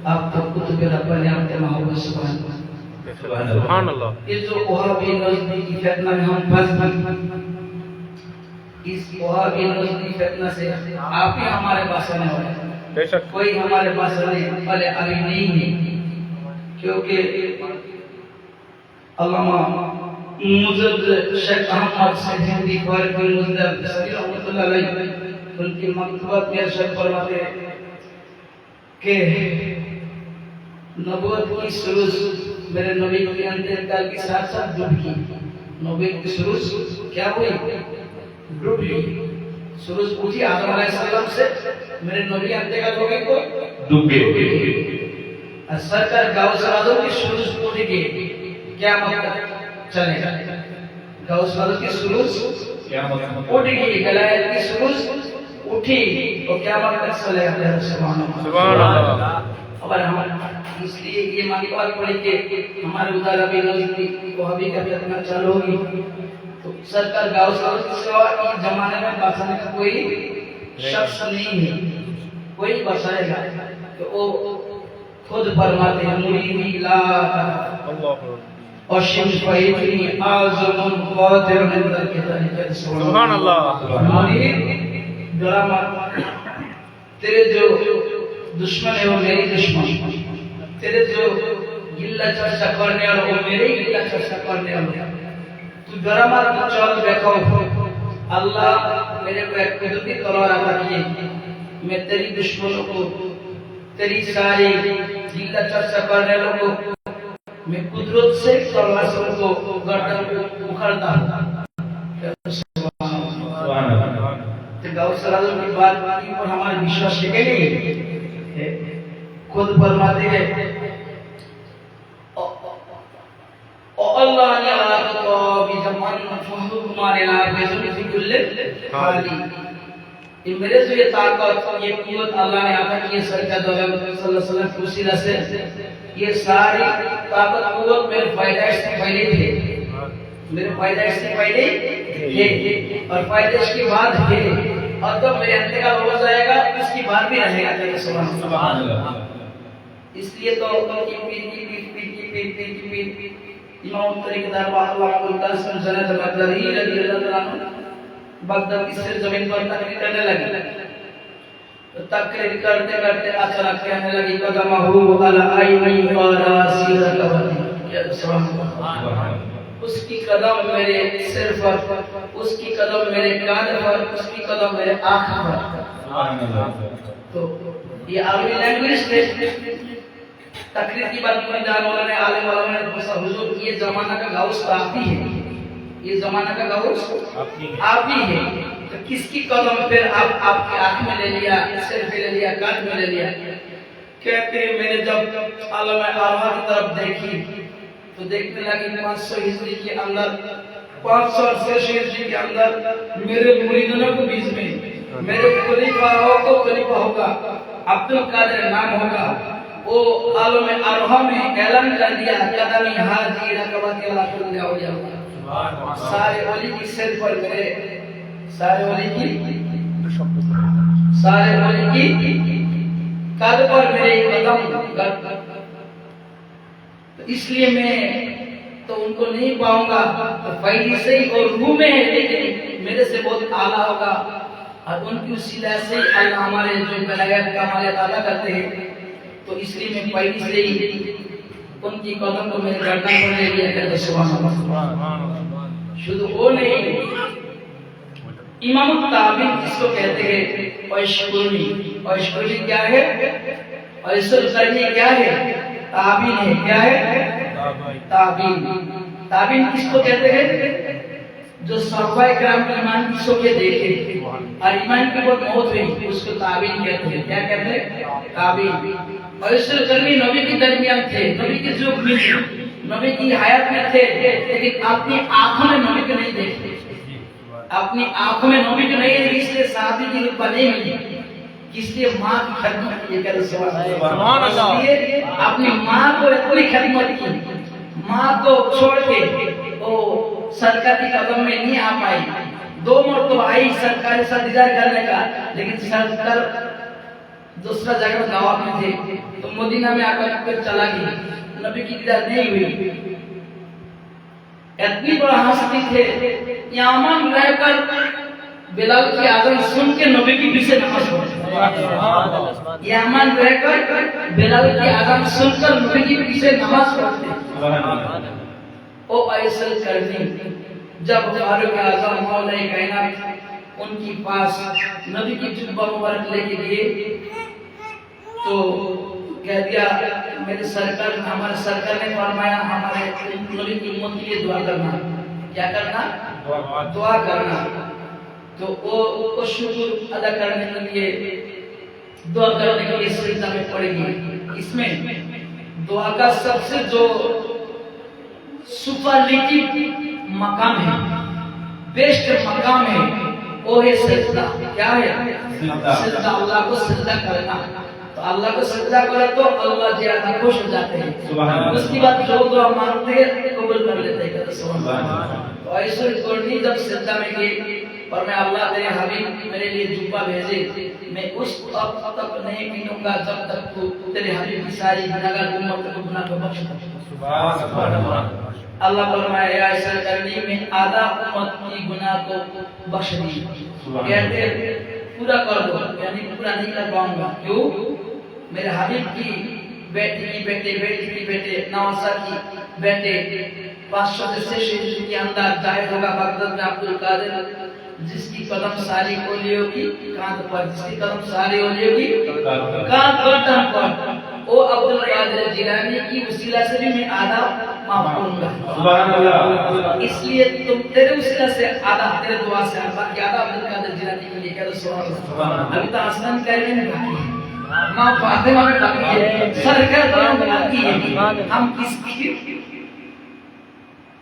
आप तो कुतुब रब्बानी आपके मोहब्बत सुभान अल्लाह। ये जो वहाबी नजदीकी फितना में हम फंस इस वहाबी नजदीकी फितना से आप ही हमारे बचाने वाले हैं। बेशक कोई हमारे बचाने वाले अभी नहीं है, क्योंकि अल्लामा मुजद्दिद शेख अहमद सिद्दीकी फारूकी मुजद्दिद रहमतुल्लाह अलैह उनकी मकतूबात में अर्शाद फरमाते कि नबूवत की सुरूज मेरे नबी के इंतकाल के साथ साथ डूब गई। नबूवत की सुरूज क्या हुई? डूब गई। सुरूज उठी आदम अलैहिस्सलाम से, मेरे नबी इंतकाल हो गए तो डूब गए। सरकार गौस आजम की सुरूज उठ गई, क्या मतलब चलेगा? गौस आजम की सुरूज उठ गई, गलायत की सुरूज उठी तो क्या मतलब चलेगा? सुभान अल्लाह। और हम इसलिए ये मानकर पड़ी कि हमारे उधर अभी नजदीक वहाबी का फितना चालू होगी तो सरकार गौस आजम के सिवा इस जमाने में बचाने का कोई शख्स नहीं है, कोई बचाएगा। तो वो खुद फरमाते हैं मुरीदी ला अशिम फैतनी आज़मुन क़ादिर अंदर के तरीके से सुभान अल्लाह। मुरीद डरा मत, तेरे जो दुश्मन है वो मेरी दुश्मन, तेरे जो गिल्ला चर्चा करने वाला वो मेरे ही गिल्ला चर्चा करने वाला। तू डरा मत, चल देखो अल्लाह मेरे को एक कुदरती तलवार अता की, मैं तेरी दुश्मनों को, तेरी सारी गिल्ला चर्चा करने वालों को मैं कुदरत से तलवार से उनको गर्दन उखाड़ता हूँ। तो गौस आज़म की बात पर हमारे विश्वास है कि नहीं? खुद फरमाते हैं अल्लाह ने आपको भी जमान फहु हमारे नाम पे जुल्फी कुल्ले खाली। ये मेरे से ये ताकत ये कुव्वत अल्लाह ने अता की सरकार सल्लल्लाहु अलैहि वसल्लम की वसीला से ये सारी ताकत कुव्वत मेरे पैदाइश से पहले थे, मेरे पैदाइश से पहले थे और पैदाइश के बाद थे और तब मेरे इंतकाल हो जाएगा उसकी बात भी रहेगा। सुभान अल्लाह। इसलिए तो इमाम तरीक़ेदार वाक़अल कासिम सनद बगदादी रज़ियल्लाहु तआला अन्हु बगदाद की सिर जमीन पर तकरीर करने लगे। तो तकरीर करते करते अचानक कहने लगी कदमहु अला आइनी व रासी रकबती। सुभान अल्लाह। उसकी कदम मेरे सिर पर, उसकी कदम मेरे कान पर, उसकी कदम मेरे आँख पर। तो ये अरबी लैंग्वेज में तकरीर की बात में जान वालों ने आलिम वालों ने पूछा हुजूर ये जमाना का गौस तो आप ही है, ये जमाना का गौस आप ही है, तो किसकी कदम फिर आप आपके आँख में ले लिया, सिर पे ले लिया, कान में ले लिया? कहते मैंने जब आलम आर्हा की तरफ देखी तो देखने लगी 500 हिजरी के अंदर, 568 हिजरी के अंदर मेरे मुरीदों को बीच में मेरे खलीफा होगा अब्दुल कादिर नाम होगा, वो आलम आरोहा में ऐलान कर दिया कदमी हाजी रकबती अला कुल्ली औलिया। सारे वली की सिर पर मेरे, सारे वली की कद पर मेरे कदम। तो इसलिए मैं तो उनको नहीं पाऊंगा तो फैली से ही और रूह में है, लेकिन मेरे से बहुत आला होगा और उनकी उसीला से अल्लाह हमारे जो बलागत का हमारे अदा करते हैं। तो इसलिए मैं पहली से ही उनकी कदम को मेरे गर्दन पर ले लिया करते। सुभान अल्लाह। शुद्ध वो नहीं, इमाम ताबीन जिसको कहते हैं अशकुरी, अशकुरी क्या है? अशकुरी क्या है? ताबीन है। क्या है? ताबीन। ताबीन किसको कहते हैं? जो सहाबाए किराम के ईमान की शोके देखे और ईमान की बहुत मौत हुई उसको ताबीन कहते हैं। क्या कहते हैं? ताबीन। और इससे कर्मी नबी के दरमियान थे, नबी के जुग में, नबी की हयात में थे, लेकिन अपनी आंखों में नबी को नहीं देखते, अपनी आंखों में नबी को नहीं देखते, इसलिए साहबी की रूप नहीं मिली। इसलिए माँ की खिदमत की करे। सुभान अल्लाह। अपनी माँ को इतनी खिदमत की, माँ को छोड़ के वो सरकारी कदम में नहीं आ पाई। 2 मरतबा आई सरकारी इंतजार करने का, लेकिन सरकार दूसरा जगह गाँव में थे तो मदीना में आकर फिर चला गया, नबी की दीदार नहीं हुई। इतनी बड़ा हस्ती थे, यमन रहकर बिलाल की आज़ान सुन के नबी की पीछे नमाज पढ़ते। यमन रहकर बिलाल की आज़ान सुनकर नबी की पीछे नमाज पढ़ते। ओ ऐसा करनी जब फारूक आज़म मौला कायनात उनकी पास नबी की जुब्बा मुबारक लेके गए तो कह दिया मेरे सरकार, हमारे सरकार ने फरमाया हमारे नबी की उम्मत के लिए दुआ करना। क्या करना? दुआ करना। तो वो शुक्र अदा करने के लिए, दुआ करने के लिए सजदा में पड़ेगी। इसमें दुआ का सबसे जो सुपरलेटिव मकाम है, बेस्ट मकाम है, वो है सजदा। क्या है? सजदा। अल्लाह को सजदा करना। तो अल्लाह को सजदा करो तो अल्लाह ज्यादा खुश हो जाते हैं। उसकी बात जो दुआ मांगते हैं कबूल कर लेते हैं। तो ऐसे करनी जब सजदा में गए और मैं अल्लाह तेरे हबीब मेरे लिए जुब्बा भेजे, मैं उस वक्त तक नहीं पीऊंगा जब तक तू तेरे हबीब की सारी गुनाहगार उम्मत को गुनाह को बख्श दे। सुभान अल्लाह। अल्लाह फरमाया ऐसा करनी में आधा उम्मत की गुनाह को बख्श दी। कहते पूरा कर दो, यानी पूरा नहीं कर पाऊंगा। क्यों? मेरे हबीब की बेटी की बेटे, बेटी की बेटे, नवासा की बेटे 500 से शहीद के अंदर जाहिर होगा बगदाद में अब्दुल कादिर, जिसकी कदम सारी ओली होगी कांध पर, जिसकी कदम सारी ओली होगी कांध गर्दन पर। ओ अब्दुल कादिर जिलानी की वसीला से भी मैं आधा माफ करूंगा। सुभान अल्लाह। इसलिए तुम तेरे वसीला से आधा, तेरे दुआ से अल्लाह की आधा अब्दुल कादिर जिलानी के लिए कह दो सुभान अल्लाह। अभी तो आसमान करने में बाकी है, मां फातिमा में बाकी है, सरकार तो बाकी है, हम किसकी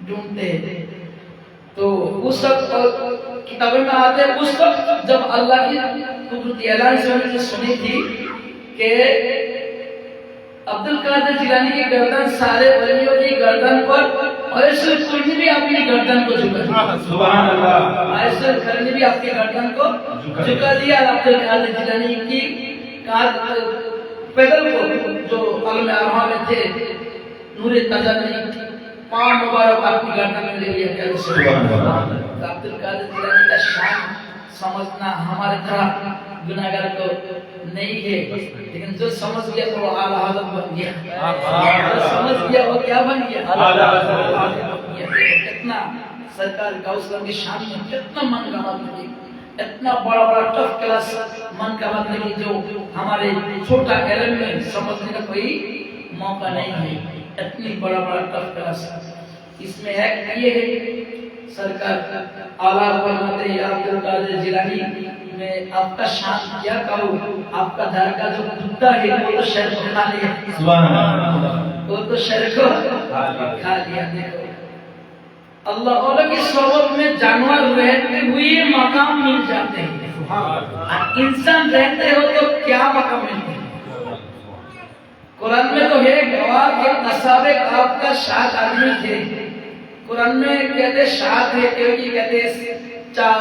ढूंढते हैं? तो उस वक्त किताबों में आते हैं उस वक्त जब अल्लाह की कुदरती ऐलान से उन्होंने सुनी थी कि अब्दुल कादिर जिलानी की गर्दन सारे वलियों की गर्दन पर, और ऐसे कोई भी अपनी गर्दन को झुका। सुभान अल्लाह। ऐसे करने भी अपनी गर्दन को झुका दिया। अब्दुल कादिर जिलानी की पैदल को जो अलम अरहा में थे, नूरे तजल्ली पांव मुबारक आपकी गर्दन में ले लिया। क्या सुभान अल्लाह। अब्दुल कादिर जिलानी का शान समझना हमारे तरह गुनाहगार को नहीं है, लेकिन जो समझ गया तो आला हज़रत बन गया। जो समझ गया वो क्या बन गया? आला हज़रत। कितना सरकार गौसलम की शान में कितना मन का बात लगी, इतना बड़ा बड़ा टफ क्लास मन का बात लगी जो हमारे छोटा एलम में समझने का कोई मौका नहीं है। इतनी बड़ा बड़ा टफ क्लास इसमें है। ये है सरकार आला फरमाते हैं अब्दुल कादिर जिलानी में आपका शान क्या कहूँ, आपका दर का जो कुत्ता है वो तो शर्क खा लिया। सुभान अल्लाह। वो तो शर्क खा लिया। देखो अल्लाह वाला की सोबत में जानवर रहते हुए मकाम मिल जाते हैं, और इंसान रहते हो तो क्या मकाम मिलते हैं? कुरान में तो है गवाह के असाबे काफ का 7 आदमी थे। कुरान में कहते 7 है, कोई कहते 4,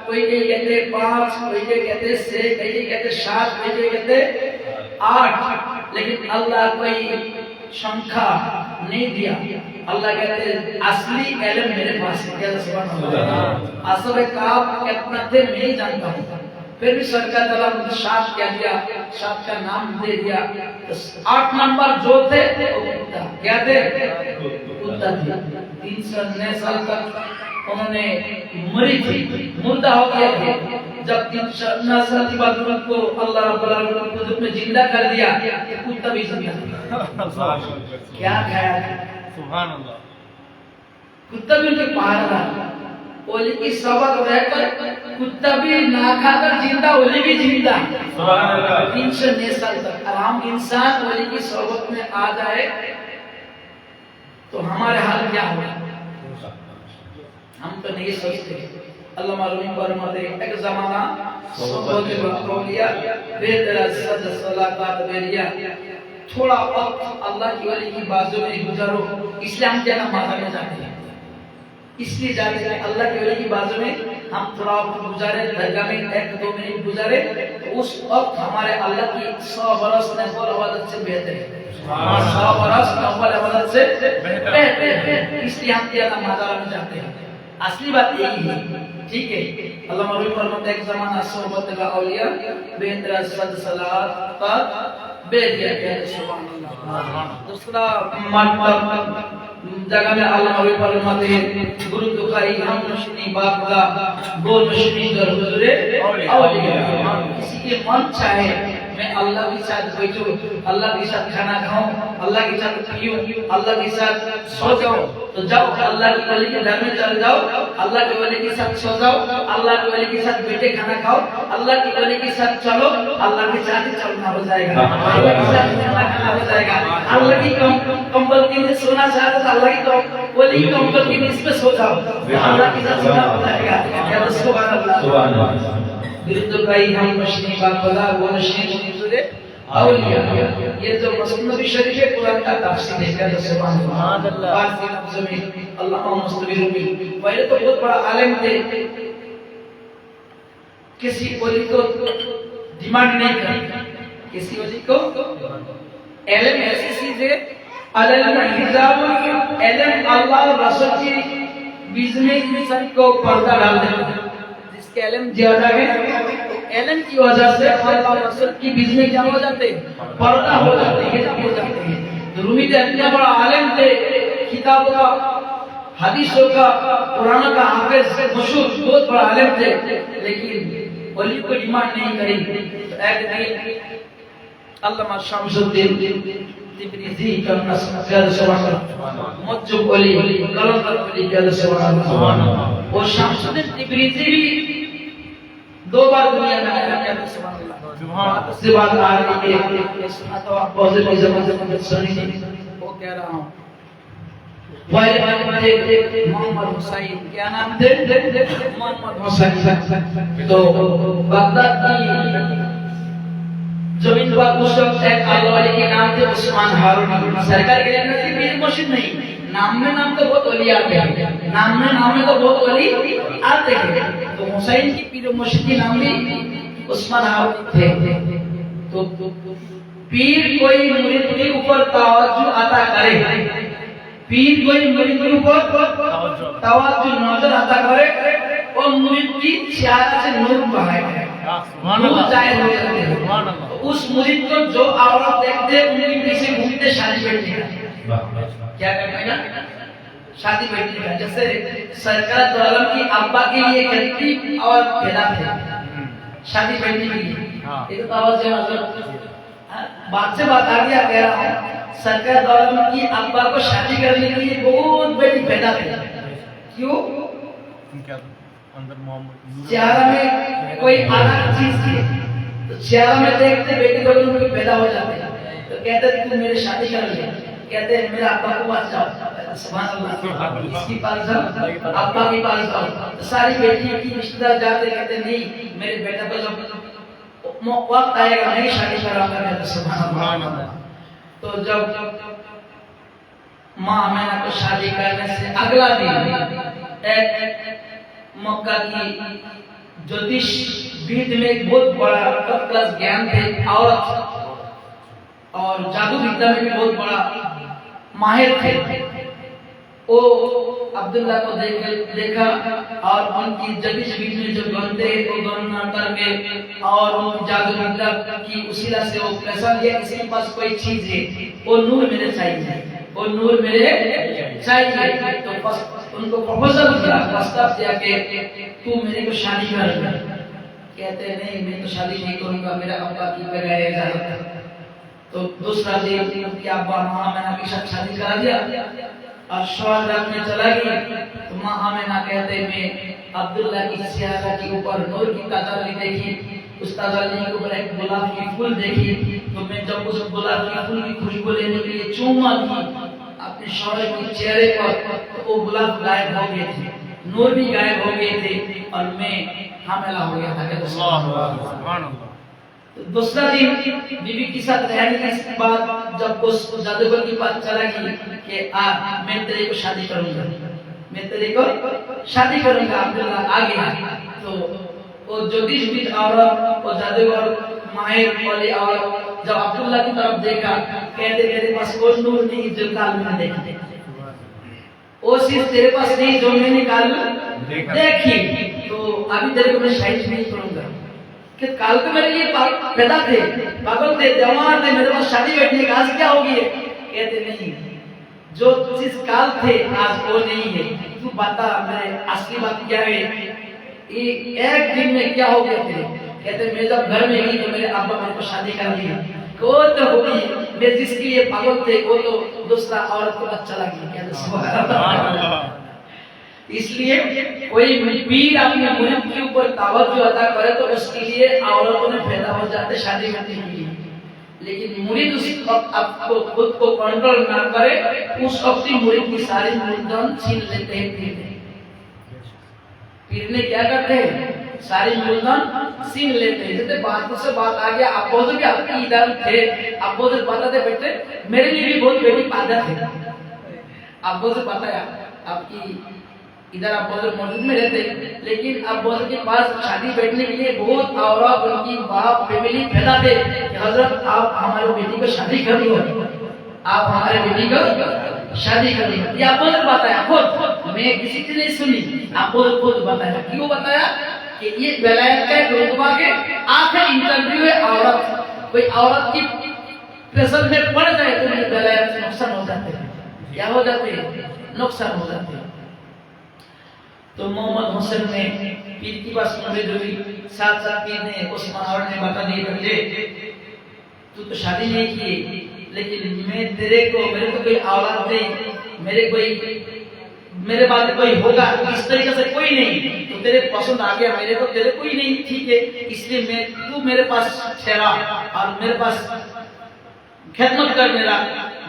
कोई कहते 5, कोई कहते 6, कोई कहते 7, कोई कहते 8, लेकिन अल्लाह कोई संख्या नहीं दिया। अल्लाह कहते असली इल्म मेरे पास है। क्या सुभान अल्लाह। असल काफ कितना थे मैं ही जानता हूँ, फिर भी सरकार तला 7 क्या दिया, 7 का नाम दे दिया। तो 8 नंबर जो थे वो कुत्ता। क्या थे? कुत्ता थे। 309 साल तक उन्होंने मरी थी, मुर्दा हो गया थे। जब 309 साल के बाद उनको अल्लाह रब्बुल आलमीन ने जिंदा कर दिया, ये कुत्ता भी जिंदा। क्या खाया था? सुभान अल्लाह। कुत्ता भी उनके पहाड़ था। ओली की सबक रहकर कुत्ता भी ना खाकर जिंदा, ओली भी जिंदा। सुभान अल्लाह। 309 साल तक। और हम इंसान ओली की सोबत में आ जाए तो हमारे हाल क्या होगा? हम तो नहीं सोचते। अल्लाह मालूम फरमाते एक जमाना सोबत में वक्त हो गया, बेदरा सद सलात बेरिया, थोड़ा वक्त अल्लाह की वली की बाजू में गुजारो। इसलिए हम क्या नमाज में जाते हैं, इसलिए जाते हैं अल्लाह के वली की बाजू में हम थोड़ा वक्त गुजारे दरगाह में 1-2 मिनट गुजारे तो उस वक्त हमारे अल्लाह की 100 बरस नफल इबादत से बेहतर है। 100 बरस नफल इबादत से बेहतर है। इसलिए हम ज्यादा माज़ारा में जाते हैं। असली बात यही है। ठीक है, अल्लाह मौलवी फरमाते हैं एक जमाना सोहबत का औलिया बेहतर सद सलात का बेदिया है। सुभान अल्लाह। दूसरा जगह में अल्लाह मौलवी फरमाते हैं गुरु दुखाई हम नशनी बापला वो नशनी दर हुजूरे औलिया। किसी के मन चाहे मैं अल्लाह के साथ बैठूं, अल्लाह के साथ खाना खाऊं, अल्लाह के साथ पीऊं, अल्लाह के साथ सो जाऊं, तो जाओ अल्लाह के वली के घर में चले जाओ, अल्लाह के वली के साथ सो जाओ, अल्लाह के वली के साथ बैठे खाना खाओ, अल्लाह के वली के साथ चलो, अल्लाह के साथ ही चलना हो जाएगा, अल्लाह के साथ खाना खाना हो जाएगा। अल्लाह की कंबल के नीचे सोना चाहते तो अल्लाह की वली की कंबल के नीचे पे सो जाओ, अल्लाह के साथ सोना हो जाएगा। सुभान अल्लाह। सुभान अल्लाह। बिरदुकाई हम मशनी बापला वो नशनी हुजूरे औलिया। ये जो मस्जिद नबी शरीफ है कुरान का तफसीर है। क्या सुभान अल्लाह। फारसी लफ्ज़ में अल्लाह मुस्तबिर बिल। पहले तो बहुत बड़ा आलिम थे, किसी वली को डिमांड नहीं करते, किसी वली को इल्म ऐसी चीज है अलल हिजाबुल इल्म अल्लाह रसूल की बीच में इंसान को पर्दा डाल देता है। जिसके इल्म ज्यादा है इल्म की वजह से अल्लाह रसूल की बीच में क्या हो जाते हैं, पर्दा हो जाते हैं, हिजाब हो जाते हैं। रूमी थे इतना बड़ा आलिम थे, किताबों का हदीसों का कुरान का हाफिज मशहूर बहुत बड़ा आलिम थे, लेकिन वली को डिमांड नहीं करी। तो एक दिन अल्लामा शमसुद्दीन तिब्रिजी का नस्ल सुभान अल्लाह मुज्जब वली कलंदर वली का सुभान अल्लाह। और शमसुद्दीन तिब्रिजी भी 2 बार दुनिया में आया। क्या सुभान अल्लाह। से बात आ रही है सुना तो आप बहुत ही जबरदस्त सुनी। वो कह रहा हूं मोहम्मद हुसैन, क्या नाम थे? मोहम्मद हुसैन। तो बगदाद की जमीन पर उस वक्त एक अल्लाह वाले के नाम थे उस्मान हारूनी। सरकार के लिए पीर मुर्शिद नहीं, नाम में नाम तो बहुत वली आते हैं, नाम में तो बहुत वली आते हैं। तो हुसैन की पीर मुर्शिद के नाम भी उस्मान हारूनी थे। तो पीर कोई मुरीद के ऊपर तवज्जो अता करे, पीर कोई मुरीद के ऊपर तवज्जो नजर अता करे और मुरीद की चेहरा से नूर बहाए, नूर जाहिर हो जाते हैं। उस मुरीद को जो औरत देखते उनके पीछे घूमते शादी बैठने का क्या करना है, शादी बैठने का। जैसे सरकार दो आलम की अब्बा के लिए कहती और पैदा थे शादी बैठने के लिए। ये तो आवाज बात से बात आ गया, कह रहा हूँ सरकार दो आलम की अब्बा को शादी करने के लिए बहुत बेटी पैदा थे। क्यों? चेहरा में कोई अलग चीज थी, तो चेहरा में देखते बेटी बच्चे उनके पैदा हो जाते हैं। तो कहते थे तुम मेरी शादी कर ले, कहते हैं मेरे अब्बा को पास जाओ, सुभान अल्लाह, इसकी पास जाओ, अब्बा के पास जाओ। तो सारी बेटियों की रिश्तेदार जाते, कहते नहीं मेरे बेटा को जब वक्त आएगा नहीं शादी कराऊंगा, कहते सुभान अल्लाह। तो जब माँ आमिना को शादी करने से अगला दिन एक मक्का की ज्योतिष विद में बहुत बड़ा टॉप क्लास ज्ञान थे औरत, और जादू विद्या में भी बहुत बड़ा माहिर थे। वो अब्दुल्ला को देखा और उनकी ज्योतिष विद में जो गणते वो गणना करके और उनकी जादू विद्या की उसीला से वो पैसा लिया, इसके पास कोई चीज है वो नूर मेरे चाहिए, वो नूर मेरे चाहिए। तो उनको प्रपोजल किया, प्रस्ताव दिया कि तू मेरे को शादी कर। कहते नहीं मैं तो शादी नहीं करूंगा, मेरा अब्बा की बगैर इजाजत। तो दूसरा दिन कि अब्बा माँ आमिना के साथ शादी करा दिया और शौहर रखने चला गया। तो माँ आमिना कहते मैं अब्दुल्ला की चेहरा के ऊपर नूर की तजल्ली देखी, उस तजल्ली के ऊपर एक गुलाब की फूल देखी। तो मैं जब उस गुलाब की फूल की खुशबू लेने के लिए चूमा दी अपने शौहर के चेहरे पर, तो वो गुलाब गायब हो गए थे, नूर भी गायब हो गए थे और मैं हामिला हो गया था। दूसरा दिन बीबी के साथ रहने के बाद जब उस जादूगर के पास चला गई कि मैं तेरे को शादी करूंगा, मैं तेरे को शादी करूंगा। अब्दुल्ला आ गया तो वो ज्योतिषविद औरत वो जादूगर माहिर वाली औरत जब अब्दुल्ला की तरफ देखा, कहते तेरे पास वो नूर नहीं जो काल में देखा, वो चीज तेरे पास नहीं जो मैंने काल देखी, तो अभी तेरे को मैं शादी नहीं करूंगा। कि काल को मेरे लिए पैदा थे, पागल थे, जवान थे, मेरे पास शादी बैठने का आज क्या होगी? कहते नहीं, जो चीज काल थे आज वो नहीं है। तू बता मेरे असली बात क्या है? ये एक दिन में क्या हो गया तेरे? कहते मैं जब घर में गई तो मेरे अब्बा मेरे को शादी कर दिया। को तो होगी, मैं जिसके लिए पागल थे वो तो दूसरा औरत को अच्छा लगी। कहते सुभान अल्लाह। इसलिए कोई पीर अपने मुरीद के ऊपर तवज्जो अदा करे तो उसके लिए औरतों में पैदा हो जाते शादी करने के लिए। लेकिन मुरीद उस वक्त आपको खुद को कंट्रोल ना करे, उस वक्त ही मुरीद की सारी मुरीदान छीन लेते हैं। पीर ने क्या करते हैं? सारी मुरीदान छीन लेते हैं। जैसे बातों से बात आ गया, आप बोलते कि आपकी इधर थे, आप बोलते बताते बेटे मेरे लिए भी बहुत बड़ी आदत है। आप बोलते बताया आपकी इधर आप बोलते मस्जिद में रहते, लेकिन आप बोलते के पास शादी बैठने के लिए बहुत औरत उनकी बाप फैमिली फैला दे कि हजरत आप हमारे बेटी को शादी कर लो, आप हमारे बेटी को शादी कर लो। ये आप बोलते बताया खुद, मैं किसी से नहीं सुनी, आप बोलते खुद बताया। क्यों बताया? कि ये वलायत का रुतबा के आखिरी इंटरव्यू है। औरत कोई औरत की प्रेशर में पड़ जाए तो मेरे वलायत से नुकसान हो जाते हैं। क्या हो जाते हैं? नुकसान हो जाते हैं। तो मोहम्मद हुसैन ने पीर की बात सुन रही, साथ साथ पीर ने उस्मान और ने बता दिए बच्चे तू तो शादी नहीं की, लेकिन मैं तेरे को मेरे को कोई औलाद नहीं, मेरे बाद कोई होगा इस तरीके से कोई नहीं, तो तेरे पसंद आ गया, मेरे को तेरे कोई नहीं, ठीक है, इसलिए मैं तू मेरे पास ठहरा और मेरे पास खिदमत कर मेरा,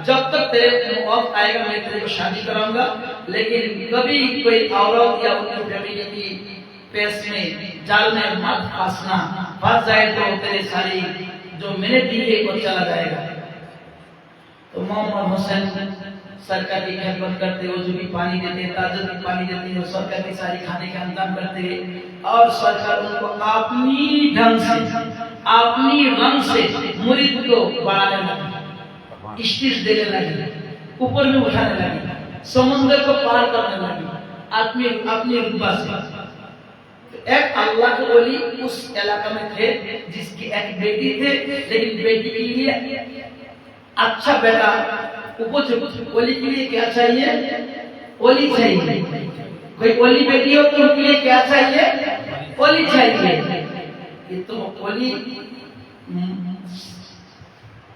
जब तक तेरे वक्त आएगा मैं तेरे को शादी कराऊंगा। लेकिन कभी कोई औरत या उनकी फैमिली की पेश में जाल में मत फंसना, फंस जाए तो तेरे सारी जो मैंने दी है वो चला जाएगा। तो मोहम्मद हुसैन सरकार की खिदमत करते हो, जो भी पानी देते हैं, ताजा भी पानी देते हैं, सरकार की सारी खाने का इंतजाम करते हैं और सरकार उनको अपनी ढंग से अपनी रंग से मुरीद को बढ़ाने लगे, स्टेज देने लगे, ऊपर में उठाने लगे, समुद्र को पार करने लगे अपनी रुतबा से। एक अल्लाह के वली उस इलाके में थे जिसकी एक बेटी थे, लेकिन बेटी के लिए अच्छा बेटा वली के लिए क्या चाहिए? वली चाहिए। कोई वली बेटी हो तो उनके लिए क्या चाहिए? वली चाहिए। ये तो वली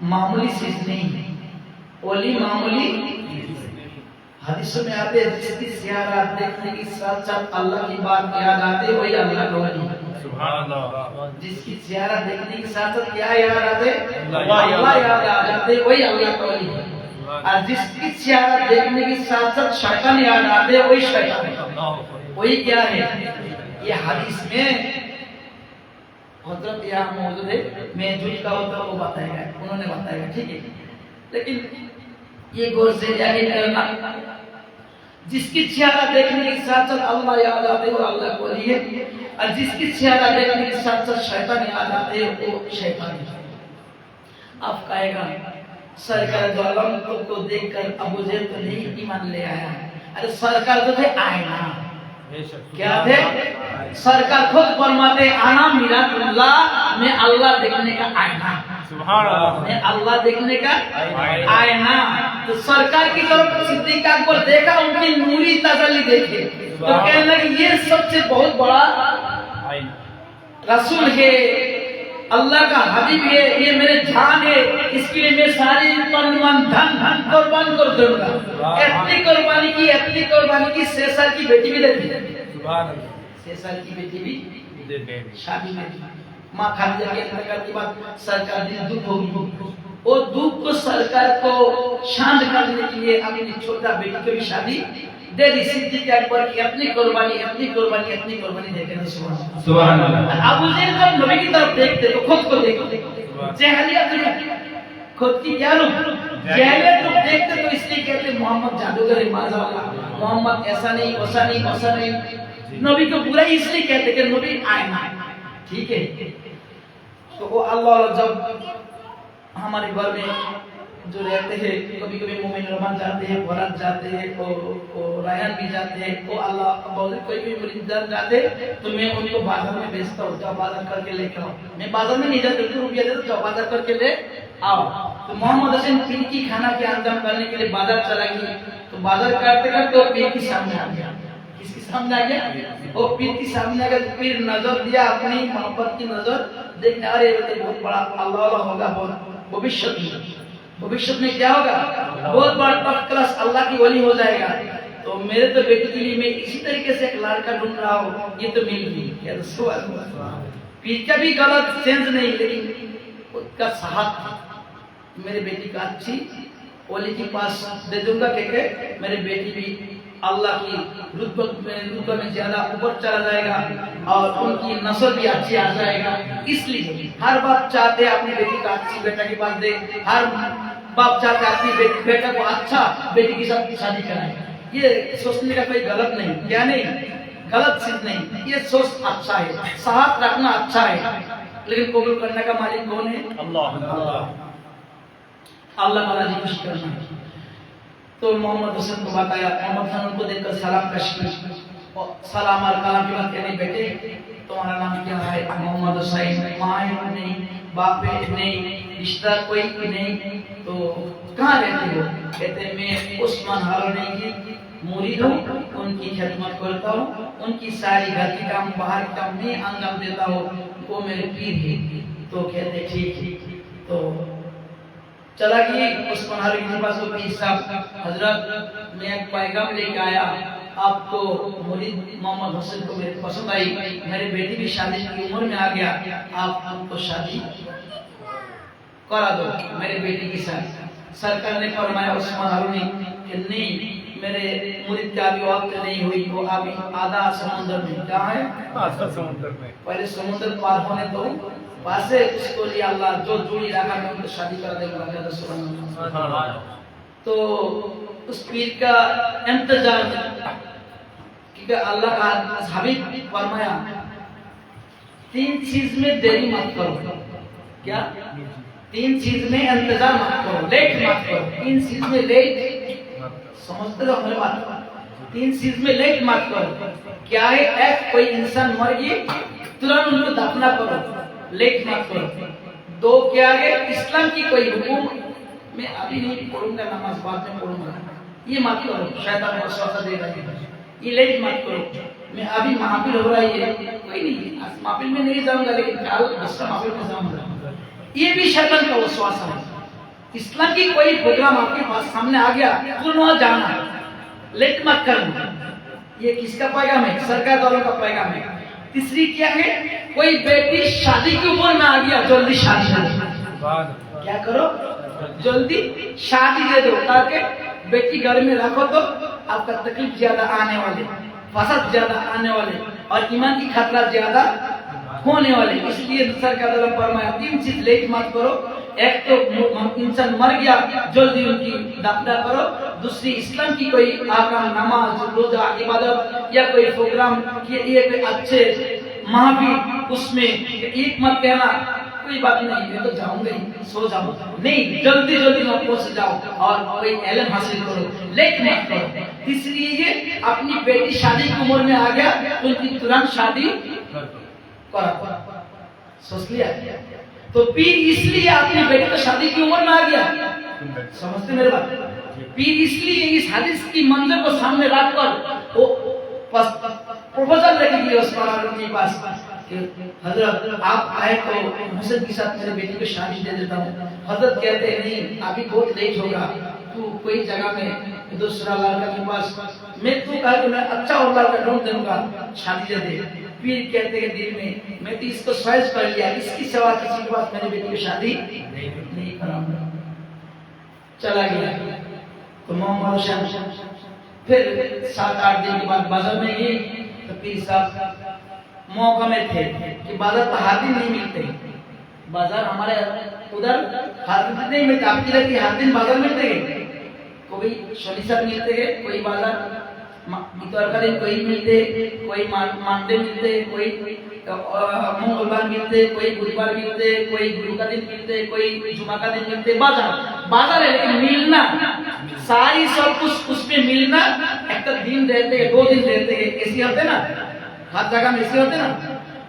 मामूली चीज नहीं है, वली मामूली हदीस में आते हैं जिसकी ज़ियारत देखने के साथ साथ अल्लाह की बात याद आते वही अल्लाह का वली है। सुभान अल्लाह। जिसकी ज़ियारत देखने के साथ साथ क्या याद आते? अल्लाह याद आ जाते वही अल्लाह का वली है। और जिसकी ज़ियारत देखने के साथ साथ शैतान याद आते वही शैतान है। वही क्या है? ये हदीस में हजरत यहाँ मौजूद है, मैं झूठ का होता वो बताएगा, उन्होंने बताएगा, ठीक है। लेकिन ये गौर से जाहिर करना, जिसकी चेहरा देखने के साथ साथ अल्लाह याद आते वो अल्लाह को वली है, और जिसकी चेहरा देखने के साथ साथ शैतान याद आते वो शैतान है। अब कहेगा सरकार दो आलम को देखकर अबू जहल तो नहीं ईमान ले आया। अरे सरकार तो थे आईना, क्या थे? सरकार खुद फरमाते आना मिरादुल्लाह, मैं अल्लाह देखने का आईना, सुभान अल्लाह, मैं अल्लाह देखने का आईना। तो सरकार की तरफ सिद्दीक अकबर देखा, उनकी नूरी तसल्ली देखे तो कहने लगे ये सबसे बहुत बड़ा रसूल है, अल्लाह का हबीब है, ये मेरे जान है, इसके लिए मैं सारी तन मन धन कुर्बान कर दूंगा। इतनी कुर्बानी की 6 साल की बेटी भी दे दी, सुभान अल्लाह, 6 साल की बेटी भी शादी में माँ खादिजा के इंतकाल के बाद सरकार दिल दुख होगी, वो दुख को सरकार को शांत करने के लिए अपनी छोटा बेटी को भी शादी दे दी। सिद्दीक अकबर की अपनी कुर्बानी देखे, सुभान अल्लाह। अबू जहल जब नबी की तरफ देखते तो खुद को देखो, जहलियत खुद की क्या रूप, जहलियत रूप देखते तो इसलिए कहते मोहम्मद जादूगर है, माज़अल्लाह मोहम्मद ऐसा नहीं, वैसा नहीं, वैसा नहीं। नबी को बुरा इसलिए कहते कि नबी आए ना, ठीक है। तो वो अल्लाह जब हमारे घर में जो रहते हैं, कभी कभी मोमिन रहमान जाते हैं, फराज जाते हैं, और रायहान भी जाते हैं, तो अल्लाह कोई भी मरीज जाते तो मैं उनको बाजार में बेचता हूँ, जाओ बाजार करके लेके आओ। मैं बाजार में नहीं जाता, रुपया देता, जाओ बाजार करके ले आओ। तो मोहम्मद हसन पीर की खाना के अंजाम करने के लिए बाजार चला गई। तो बाजार करते करते वो पीर के सामने आ गया। किसके सामने आ गया? वो पीर के सामने आ गया। पीर नजर दिया अपनी मोहब्बत की नजर, देखने अरे ये तो बहुत बड़ा अल्लाह होगा, बहुत भविष्य में क्या होगा, बहुत बड़ा टॉप क्लास अल्लाह की वली हो जाएगा। तो मेरे तो बेटी के लिए मैं इसी तरीके से एक लड़का ढूंढ रहा हूँ, ये तो मिल गई। पीर का भी गलत सेंस नहीं, लेकिन उसका साहब मेरे बेटी का अच्छी वली के पास दे दूंगा, क्योंकि मेरे बेटी भी अल्लाह की रुतबे में ज्यादा ऊपर चला जाएगा और उनकी नस्ल भी अच्छी आ जाएगा। इसलिए हर बाप चाहते हैं अपनी बेटी का अच्छी बेटा के पास दे, हर बाप चाहते हैं अपनी बेटा को अच्छा बेटी के साथ शादी कराए। ये सोचने का कोई गलत नहीं, क्या नहीं, गलत चीज नहीं, ये सोच अच्छा है, साथ रखना अच्छा है, लेकिन कबूल करने का मालिक कौन है? अल्लाह। अल्लाह का राजी खुश करना है। तो मोहम्मद हुसैन को बताया, मोहम्मद खान उनको देखकर सलाम पेश किया। सलाम और कलाम की बात कहने, बेटे तुम्हारा नाम क्या है? मोहम्मद हुसैन। माँ नहीं, बाप नहीं, रिश्ता कोई नहीं, तो कहाँ रहते हो? कहते मैं उस्मान हारूनी की मुरीद हूँ, उनकी खिदमत करता हूँ, उनकी सारी घर की काम बाहर की काम मैं अंजाम देता हूँ, वो मेरे पीर है। तो कहते ठीक। तो चला कि उस्मान हारूनी के पास पीर साहब, हजरत मैं एक पैगाम लेके आया, आपको मुरीद मोहम्मद हुसैन को मेरे पसंद आई, मेरी बेटी भी शादी की उम्र में आ गया, आप उनको शादी करा दो मेरे बेटी के साथ। सरकार ने फरमाया उस्मान हारूनी कि नहीं, मेरे मुरीद का अभी वक्त नहीं हुई, वो अभी आधा समुद्र में। क्या है? आधा समुद्र में। पहले समुद्र पार होने दो, पासे उसको लिए अल्लाह जो जोड़ी रखा मैं उनको शादी कर देगा। तो उस पीर का इंतजार, क्योंकि अल्लाह का हबीब फरमाया 3 चीज में देरी मत करो। क्या? 3 चीज में इंतजार मत करो, लेट मत करो। 3 चीज में लेट, समझते हो हमारी बात? 3 चीज में लेट मत करो। क्या है? एक, कोई इंसान मर गई तुरंत उनको दफना करो, लेट मत करो। 2, क्या है? इस्लाम की कोई हुकुम मैं अभी नहीं पढ़ूंगा, नमाज बाद में पढ़ूंगा, ये मत करो, शैतान को वसवसा देगा, ये लेट मत करो। मैं अभी महफिल हो रही है, कोई नहीं, आज महफिल में नहीं जाऊंगा, लेकिन कल दूसरा महफिल में जाऊंगा, ये भी शैतान का वसवसा है। इस्लाम की कोई प्रोग्राम आपके पास सामने आ गया तो वहां जाना, लेट मत करना। ये किसका पैगाम है? सरकार वालों का पैगाम है। तीसरी क्या है? कोई बेटी शादी की उम्र में आ गया, जल्दी शादी दे दो। क्या करो? जल्दी शादी दे दो, ताकि बेटी घर में रखो तो आपका तकलीफ ज्यादा आने वाले, फसाद ज्यादा आने वाले और ईमान की खतरा ज्यादा होने वाले। इसलिए सरकार वालों फरमाया 3 चीज लेट मत करो। एक तो इंसान मर गया, जल्दी उनकी दफना करो। दूसरी, इस्लाम की कोई आकाम, नमाज, रोजा, इबादत या कोई प्रोग्राम ये कोई अच्छे महफिल, उसमें एक मत कहना कोई बात नहीं, मैं तो जाऊंगा ही, सो जाओ, नहीं, जल्दी जल्दी में पहुंच जाओ और कोई इल्म हासिल करो, लेट मत करो। इसलिए ये अपनी बेटी शादी की उम्र में आ गया तो उनकी तुरंत शादी करो। सोच लिया? तो पीर इसलिए अपनी बेटी को शादी की उम्र में आ गया, समझते मेरे बात? पीर इसलिए इस हदीस की मंजर को सामने रखकर वो प्रपोजल लेके उस्मान के पास, हजरत आप आए तो हुसैन के साथ मेरे बेटी को शादी दे देता हूँ। हजरत कहते हैं नहीं, अभी बहुत लेट होगा, तू कोई जगह में दूसरा लड़का के पास, मैं तू कहा कि मैं अच्छा और लड़का ढूंढ दूंगा, शादी दे दे। पीर कहते हैं दिल में, मैं तो इसको ख्वाहिश कर लिया, इसकी सेवा किसी के पास मेरे बेटी की शादी नहीं कराऊंगा। चला गया। तो मोहम्मद हुसैन फिर 7-8 दिन के बाद बाजार में गए। तो पीर साहब मौका में थे कि बाजार पर हर दिन नहीं मिलते, बाजार हमारे उधर हर दिन नहीं मिलते। आपकी लगती हर दिन बाजार मिलते हैं, कोई शनि सब मिलते हैं, कोई बाजार इतवार का दिन कोई मिलते, कोई मानते मिलते, कोई मंगलवार मिलते, कोई बुधवार मिलते, कोई गुरु का दिन मिलते, कोई जुमा का दिन मिलते। बाजार है लेकिन मिलना सारी सब कुछ उसमें मिलना एक दिन रहते हैं, 2 दिन रहते हैं, ऐसे होते ना, हर जगह में ऐसे होते ना।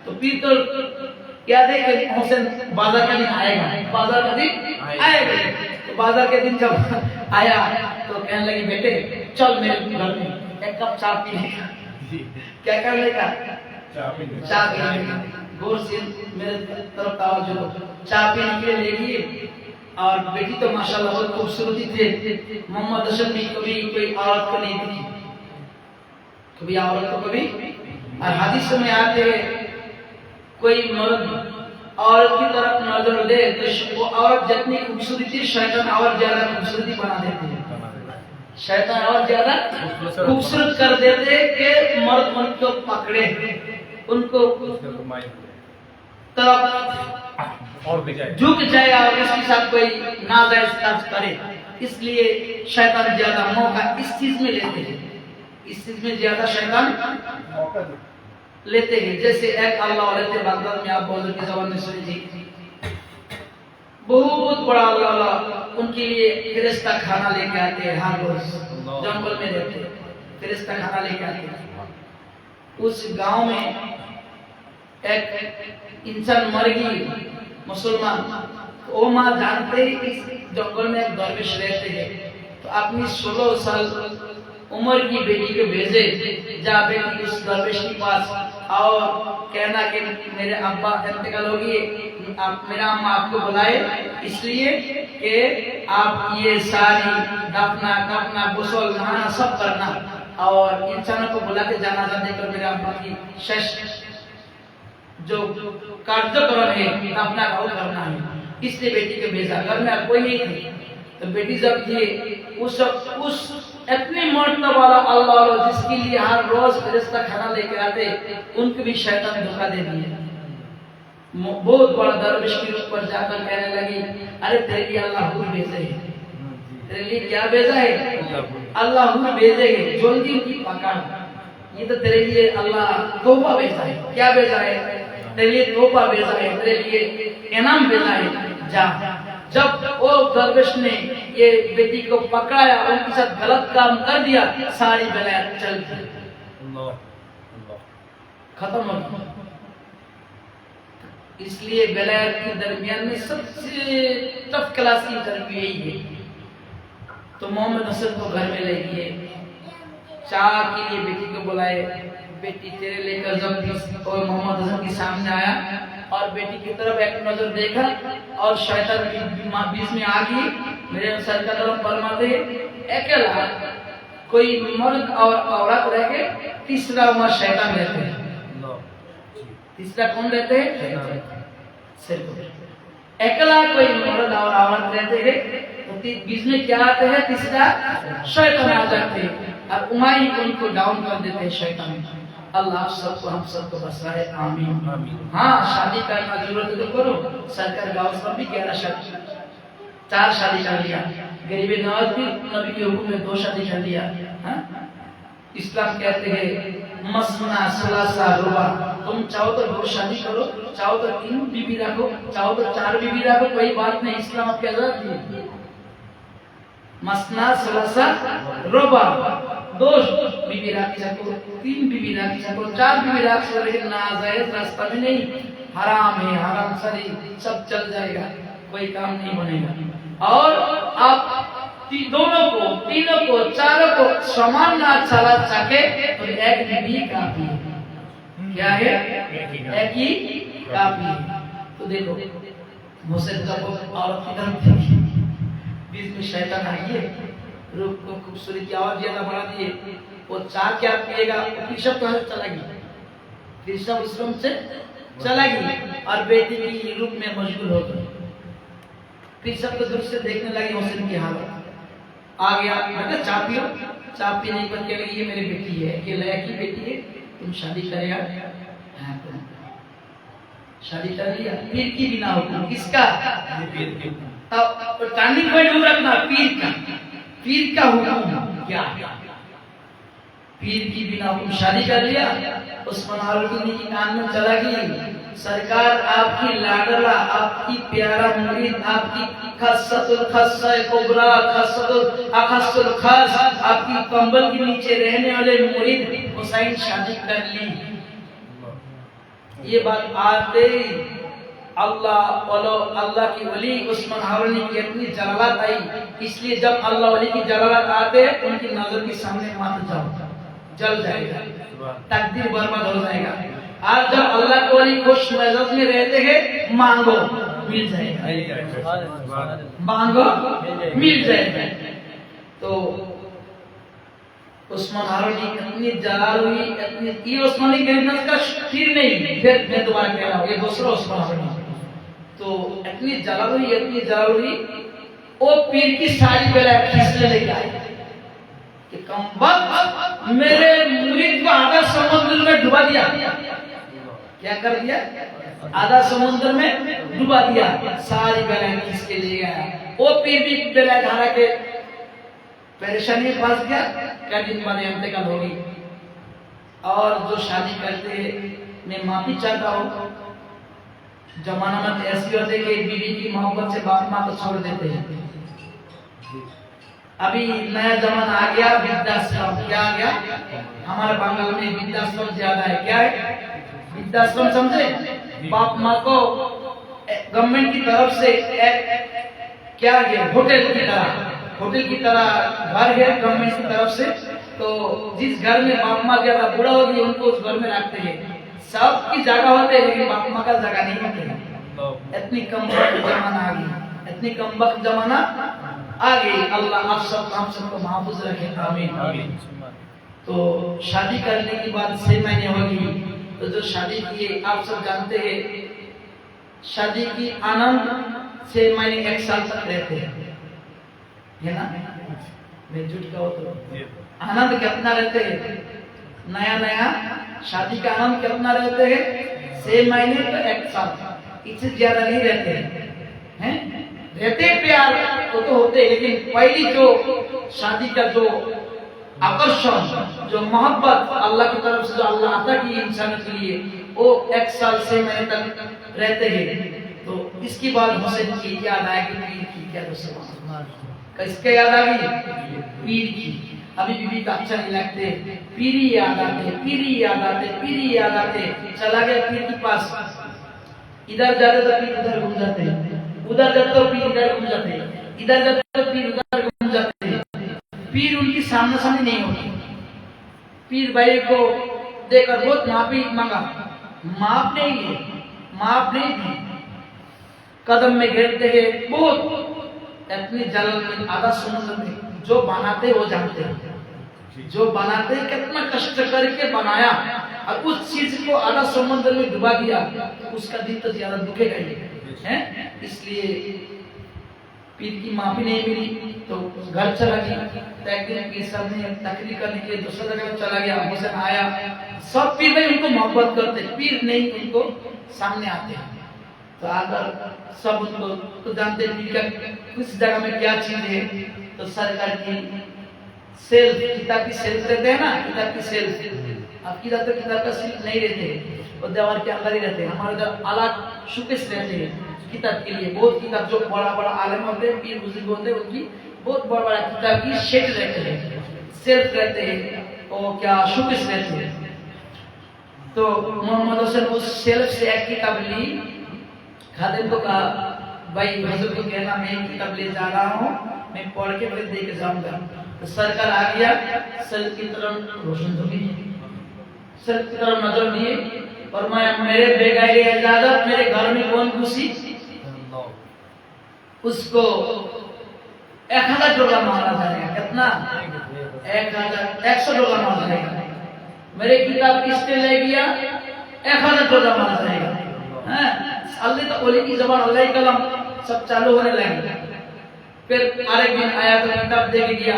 तो फिर तो याद है कि हुसैन बाजार का दिन आएगा, बाजार का दिन आएगा। तो बाजार के दिन जब आया तो कहने लगी बेटे चल मेरे घर में एक कप चाय पीने का। क्या करने का? चाय पीने का। गौर से मेरे तरफ आवाज जो चाय पीने के लिए ले गए। और बेटी तो माशाल्लाह बहुत खूबसूरती थे। मोहम्मद हसन भी कभी कोई औरत को नहीं दिखी, कभी औरत को कभी। और हदीस में आते कोई मर्द औरत की तरफ नजर दे तो वो औरत जितनी खूबसूरती शैतान और ज्यादा खूबसूरती बना देते हैं। शैतान और ज्यादा खूबसूरत कर देते कि मर्द मन को पकड़े, उनको तरफ और भी जाए झुक जाए और इसके साथ कोई नाजायज कार्य करे। इसलिए शैतान ज्यादा मौका इस चीज में लेते हैं, इस चीज में ज्यादा शैतान लेते हैं। जैसे एक अल्लाह वाले थे बगदाद में, आप बहुत की जबान में सुनी थी, बहुत बड़ा अल्लाह, उनके लिए फिरिश्ता खाना लेके आते हैं हर रोज, जंगल में रहते हैं, फिरिश्ता खाना लेके आते हैं। उस गांव में एक इंसान मर गई मुसलमान, वो माँ जानते ही इस जंगल में एक दरवेश रहते हैं, तो अपनी 16 साल उम्र की बेटी को भेजे, जा बेटी उस दरवेश के पास और कहना कि मेरे अब्बा इंतकाल हो गए, आप मेरा अम्मा आपको बुलाए इसलिए कि आप ये सारी दफना कफना गुस्ल नहाना सब करना और इंसानों को बुला के जनाजा देकर मेरे अब्बा की शेष जो कार्यक्रम है दफना का करना है। इसलिए बेटी को भेजा। घर में कोई नहीं थी, तो बेटी जब ये उस इतने मर्तबा वाला अल्लाह जिसके लिए हर रोज फिरिश्ता खाना लेके आते, उनको भी शैतान धोखा दे दिया। बहुत बड़ा दरवेश के रूप पर जाकर कहने लगी, अरे तेरे लिए अल्लाह हुर भेजे है, तेरे लिए क्या भेजा है? अल्लाह हुर भेजे है, जल्दी उनकी पकड़। ये तो तेरे लिए अल्लाह तोहफा भेजा है। क्या भेजा है? तेरे लिए तोहफा भेजा है, तेरे लिए इनाम भेजा है, जा। जब वो दरवेश ने ये बेटी को पकड़ाया, उनके साथ गलत काम कर दिया, सारी बेलायत चल गई, खत्म हो गई। इसलिए बेलायत के दरमियान में सबसे टफ क्लास इंटरव्यू यही है। तो मोहम्मद हसन को घर में ले गए, चाय के लिए बेटी को बुलाए, बेटी तेरे लेकर जब और मोहम्मद हसन के सामने आया और बेटी की तरफ एक नजर देखा और शैतान बीच में आ गई, मेरे सर का तरफ फरमाते अकेला कोई मर्द और औरत रह के, तीसरा वहां शैतान रहते हैं। तीसरा कौन रहते हैं? अकेला कोई मर्द और औरत रहते हैं, तो बीच में क्या आते हैं? तीसरा शैतान आ जाते हैं और उमाई उनको डाउन कर देते हैं शैतान। अल्लाह सबको हम सबको बसाए, आमीन। हाँ, शादी करना जरूरत तो करो। सरकार गाँव सब भी 11 शादी 4 शादी कर लिया, गरीबी नवाज भी नबी के हुक्म में 2 शादी कर लिया। हाँ? इस्लाम कहते हैं मसना सलासा रुबा, तुम चाहो तो 2 शादी करो, चाहो तो 3 बीवी रखो, चाहो तो 4 बीवी रखो, कोई बात नहीं, इस्लाम आपकी आजादी है। मसना सलासा रुबा, 2 बीवी रख सको, 3 बीवी रख सको, 4 बीवी रख सको, लेकिन नाजायज रास्ता में नहीं, हराम है, हराम सरी सब चल जाएगा, कोई काम नहीं बनेगा। और आप दोनों को, तीनों को, चारों को समान ना चला सके तो एक बीवी काफी है। क्या है? एक ही काफी है। तो देखो मुझसे जब औरत की तरफ देखी, बीच में शैतान आई है, रूप को खूबसूरती की आवाज ज्यादा बढ़ा दिए, वो चाय क्या पिएगा, पिशब कहाँ से चला गया, पिशब उस रूम से चला गई और बेटी की रूप में मशगूल हो गई। पिशब को दूर से देखने लगी हुसैन की हालत। आ गया, मैं चाय पियो, चाय पीने पर कह लगी ये मेरी बेटी है, ये लड़की की बेटी है, तुम शादी करेगा? हाँ, शादी कर लिया। पीर की बिना हुक्म किसका? पीर की। अब टर्निंग पॉइंट रखना, पीर का हुक्म क्या? पीर की बिना हुक्म शादी कर लिया। उस्मान हारून की कान में चला गई, सरकार आपकी लाडला, आपकी प्यारा मुरीद, आपकी खस्सतुल खस्सा कुबरा, खस्सतुल अखस्सुल खस, आपकी कंबल के नीचे रहने वाले मुरीद हुसैन शादी कर ली। ये बात आते अल्लाह की वली उस्मान हारून की इतनी जलालत आई, इसलिए जब अल्लाह वली की जलालत आते उनकी नजर के सामने मत जाओ, जल जाएगा, तकदीर बर्बाद हो जाएगा। आज जब अल्लाह के वली खुश मिजाज में रहते हैं, मांगो मिल जाएगा, मांगो मिल जाएगा। तो उस्मान हारून की इतनी जलाल हुई, इतनी, ये उस्मानी गैरत का फिर नहीं, फिर मैं दोबारा कह रहा हूँ, ये दूसरा उस्मान हारून। तो इतनी जलाल हुई, इतनी जलाल हुई, वो पीर की सारी बेला खींचने लेके आई कि कमबख्त मेरे मुरीद को आधा समुद्र में डुबा दिया। क्या कर दिया? आधा समुद्र में डुबा दिया, सारी बेला खींच के ले गया। वो पीर भी बेला धारा के परेशानी में फंस गया। क्या दिन बाद इंतकाल होगी। और जो शादी करते मैं माफी चाहता हूँ, जमाना में ऐसी होते कि बीवी की मोहब्बत से बाप माँ को छोड़ देते हैं। अभी नया जमाना आ गया, वृद्धाश्रम। क्या आ गया? हमारे बंगाल में वृद्धाश्रम ज्यादा है। क्या है वृद्धाश्रम? समझे? बाप माँ को गवर्नमेंट की तरफ से क्या है, होटल की तरह घर है गवर्नमेंट की तरफ से। तो जिस घर में बाप माँ ज्यादा बूढ़ा होगी उनको उस घर में रखते हैं। सबकी जगह होते हैं लेकिन बाप माँ का जगह नहीं होते। इतनी कम वक्त जमाना आ गई, इतनी कम वक्त जमाना आ गई। अल्लाह आप सबको महफूज रखे, आमीन। तो शादी करने की बात 6 महीने होगी। तो जो शादी किए आप सब जानते हैं, शादी की आनंद 6 महीने 1 साल तक रहते हैं, है ना? मैं झूठ कहूँ तो आनंद कितना रहते हैं? नया शादी का आनंद कितना रहते हैं? 6 महीने तो 1 साल, इससे ज्यादा नहीं रहते हैं। रहते प्यार तो होते, लेकिन पहली जो शादी का जो आकर्षण, जो मोहब्बत अल्लाह की तरफ से जो अल्लाह आता की इंसान के लिए, वो 1 साल 6 महीने तक रहते हैं। तो इसकी बात हुसैन की याद आएगी, पीर की। क्या किसके याद आ गई? पीर की। अभी बीबी का अच्छा नहीं लगते, पीरी याद आते, पीरी याद आते, पीरी याद आते। चला गया पीर के पास, इधर जाते तो पीर उधर घूम जाते, उधर जाते तो पीर इधर घूम जाते, इधर जाते तो पीर उधर घूम जाते। पीर उनकी सामने सामने नहीं होती। पीर भाई को देखकर बहुत माफी मांगा, माफ नहीं ली, माफ नहीं दी। कदम में घेरते हैं बहुत, इतनी जलन में, आधा समुद्र में। जो बनाते वो जानते हैं, जो बनाते कितना कष्ट करके बनाया और उस चीज को आधा समुद्र में डुबा दिया, उसका दिल तो ज्यादा दुखेगा ही, है? इसलिए पीर की माफी नहीं मिली तो घर चला गया। एक दिन पीर साहब ने तकरीर करने के लिए दूसरा जगह चला गया, हुसैन आया। सब पीर भाई उनको मोहब्बत करते, पीर नहीं उनको सामने आते हैं। तो अगर सब उनको तो जानते हैं किस जगह में क्या चीज है। तो सरकार की सेल्फ, किताब की सेल्फ रहते हैं ना, किताब की सेल्फ। अब किताब का सेल्फ नहीं रहते, वो दीवार के अंदर ही रहते हैं। हमारे इधर अलग शोकेस रहते हैं किताब के लिए। बहुत किताब जो बड़ा बड़ा आलम होते हैं, पीर बुजुर्ग होते हैं, उनकी बहुत बड़ा बड़ा किताब की शेड रहते हैं, सेल्फ रहते हैं, और क्या शोकेस रहते हैं। तो मोहम्मद हुसैन उस सेल्फ से एक किताब ली, खादिम को कहा भाई हजरत को कहना मैं एक किताब ले जा रहा हूँ, मैं पढ़ के फिर दे के जाऊंगा। तो सरकार आ गया, सर की तरफ रोशन हो गई, सर की तरफ नजर दिए और मैं मेरे बेगैर इजाजत मेरे घर में कौन घुसी, उसको 1000 डोला मारा जाएगा। कितना? 100 डोला मारा जाएगा। मेरे किताब किसने ले गया? 1000 डोला मारा जाएगा। अल्लाह तो ओली की जबान, अल्लाह की कलम सब चालू होने लगे। फिर आरेक दिन आया तो किताब दे के गया।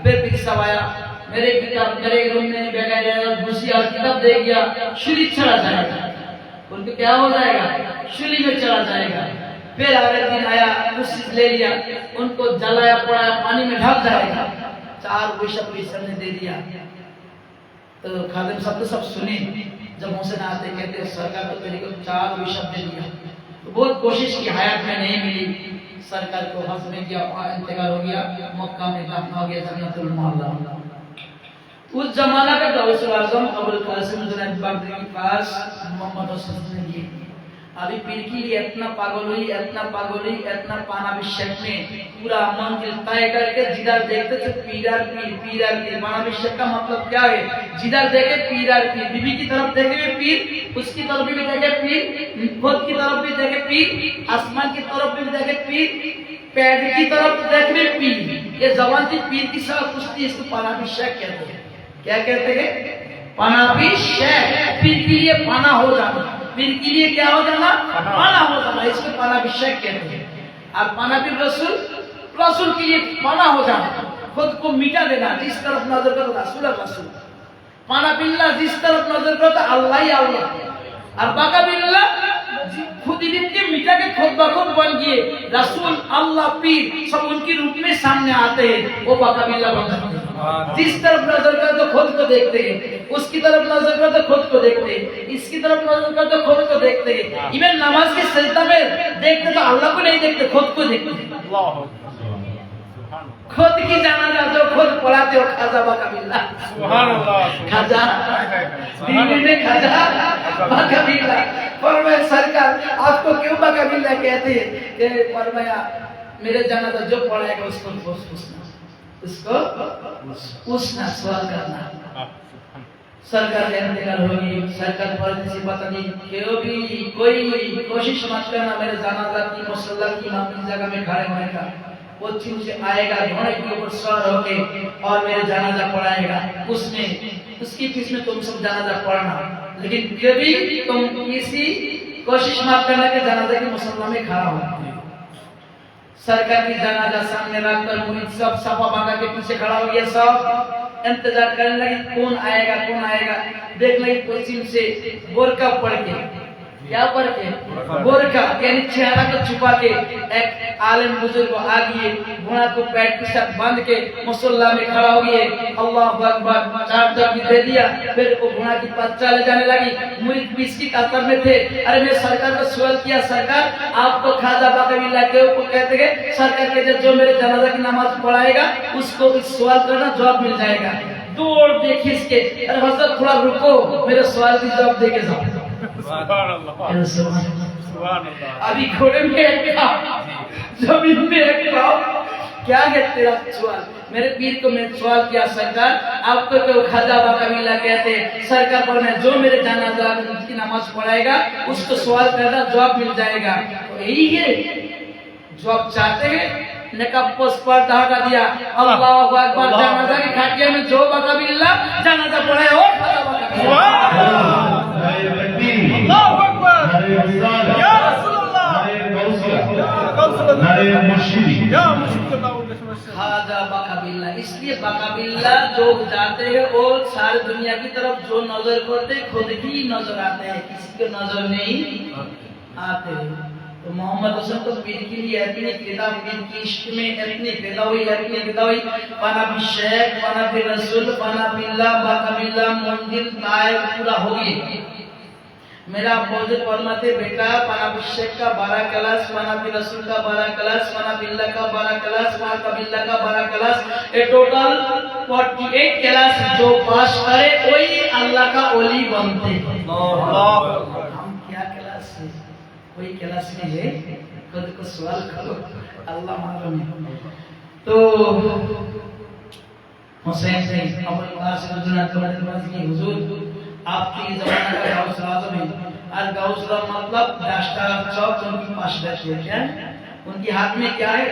फिर सब आया, मेरे किताब मेरे रूम में बेगैर घुसी और किताब दे गया, शुली चला जाएगा। उनको क्या हो जाएगा? शुली में चला जाएगा। फिर आरेक दिन आया, कुछ ले लिया, उनको जलाया पड़ाया, पानी में ढक जाएगा। 4 पैसा ने दे दिया। तो खादिम साहब तो सब सुने, जब हुसैन आते कहते सरकार तो तेरे को 4 अभिशाप दे दिया, तो बहुत कोशिश की, हयात में नहीं मिली, सरकार को हज में किया, इंतकाल हो गया, मक्का में दफन हो गया जन्नतुल मअवा। उस जमाना का गौसुल आजम अबुल कासिम जुनैद बगदादी के पास मोहम्मद रसूल ने ये अभी पीर के लिए इतना पागल हुई, इतना पागल हुई, इतना पानाभिषेक में पूरा मंजिल तय करके जिधर देखते थे पीरार पीर, पीरार पीर। पानाभिषेक का मतलब क्या है? जिधर देखे पीरार पीर, बीबी की तरफ देखे पीर, उसकी तरफ भी देखे पीर, खुद की तरफ भी देखे पीर, आसमान की तरफ भी देखे पीर, पैर की तरफ देखे पीर। ये जबान थी पीर की साथ कुश्ती, इसको पानाभिषेक कहते हैं। क्या कहते हैं? पानाभिषेक। पीर के लिए पाना हो जाना, पीर के लिए क्या हो जाना? पाना हो जाना, इसको पानाभिषेक कहते हैं। और पानाभिर रसूल, रसूल के लिए पाना हो जाना, खुद को मिटा देना, जिस तरफ नजर करो रसूल रसूल, पाना बिल्ला जिस तरफ नजर करो तो अल्लाह ही अल्लाह, और बाका बिल्ला खुद ही के मिटा के खुद बखुद बन गए रसूल, अल्लाह, पीर सब उनके रूप में सामने आते हैं, वो बाका बिल्ला बन जाते हैं। जिस तरफ नजर कर तो खुद को देखते हैं, उसकी तरफ नजर कर तो खुद को देखते हैं, इसकी तरफ नजर कर तो खुद को देखते हैं। इवन नमाज की सजदा में देखते तो अल्लाह को नहीं देखते, खुद को देखते हैं। खुद की जाना जो खुद पढ़ाते हो, खाजा बाका बिल्ला, खाजा दीने खाजा बाका बिल्ला। फरमाया सरकार आपको क्यों बाका बिल्ला कहते हैं? कि फरमाया मेरे जाना जो पढ़ाएगा उसको पूछना, उसको पूछना, सवाल करना। सरकार का इंतकाल होगी, सरकार पर किसी पता नहीं, क्यों भी कोई कोशिश मत करना मेरे जनाजा की मुसल्ला की इमाम की जगह में खड़े होने का। वो चीज से आएगा घोड़े के ऊपर सवार होके और मेरे जनाजा पढ़ाएगा, उसमें उसकी पीछे में तुम सब जनाजा पढ़ना, लेकिन कभी तुम किसी कोशिश मत करना कि जनाजा की मुसल्ला में खड़ा हो। सरकार की जनाजा सामने रखकर मुरीद सब सफा बांधा के पीछे खड़ा हो गया, सब इंतजार करने लगे कौन आएगा कौन आएगा। देख लगी पश्चिम से बोरका पड़ के, क्या पड़ के? बोरका यानी चेहरा को छुपा के एक आलिम बुजुर्ग आ गए, घोड़ा को पैर के साथ बांध के मुसल्ला में खड़ा हो गए। अल्लाहु अकबर 4 तकबीर दे दिया, फिर वो घोड़ा की पास चले जाने लगी। मुरीद बीच की कतार में थे। अरे मैं सरकार को सवाल किया, सरकार आपको खाजा बाका बिल्ला के को कहते हैं, सरकार के जो मेरे जनाजा की नमाज पढ़ाएगा उसको इस सवाल करना, जवाब मिल जाएगा। दौड़ देखी इसके, अरे हजरत थोड़ा रुको, मेरे सवाल की जवाब दे के जाओ। अभी घोड़े में एक पाँव, जमीन में एक पाँव, क्या है तेरा सवाल? मेरे पीर को मैं सवाल किया, सरकार आपको क्यों खाजा बाका बिल्ला कहते हैं? सरकार पर मैं जो मेरे जनाजा की नमाज पढ़ाएगा उसको सवाल करना, जवाब मिल जाएगा। तो यही है जवाब चाहते हैं। नकाब पोस्ट पर धागा दिया, अल्लाहु अकबर, जनाजा की खाटिया में जो बाका बिल्ला जनाजा पढ़े हो खाजा बाका बिल्ला। खाजा बाका बिल्ला, इसलिए बाका बिल्ला जो जाते हैं वो सारी दुनिया की तरफ जो नजर करते खुद ही नजर आते हैं, किसी को नजर नहीं आते। तो मोहम्मद हुसैन तो पीर के लिए इतनी किताब, पीर की इश्क में इतनी पैदा हुई, इतनी पैदा हुई। पानाभिषेक, पानाभिर रसूल, पाना बिल्ला, बाका बिल्ला, मंदिर तायब पूरा हो गई। मेरा मौजूद फरमाते बेटा पानाभिषेक का 12 क्लास, पानाभिर रसूल का 12 क्लास, पाना बिल्ला का 12 क्लास, बाका बिल्ला का 12 क्लास, ये टोटल 48 क्लास जो पास करे वही अल्लाह का ओली बनते। हम क्या क्लास है? कोई क्लास नहीं है, खुद को सवाल करो, अल्लाह मालूम है। तो हुसैन से अबुल कासिम जुनैद बगदादी की हुजूर आपकी जमाना का गौस आजम है। और गौस मतलब डस्टर चौक उनके पास रहते हैं। क्या उनके हाथ में क्या है?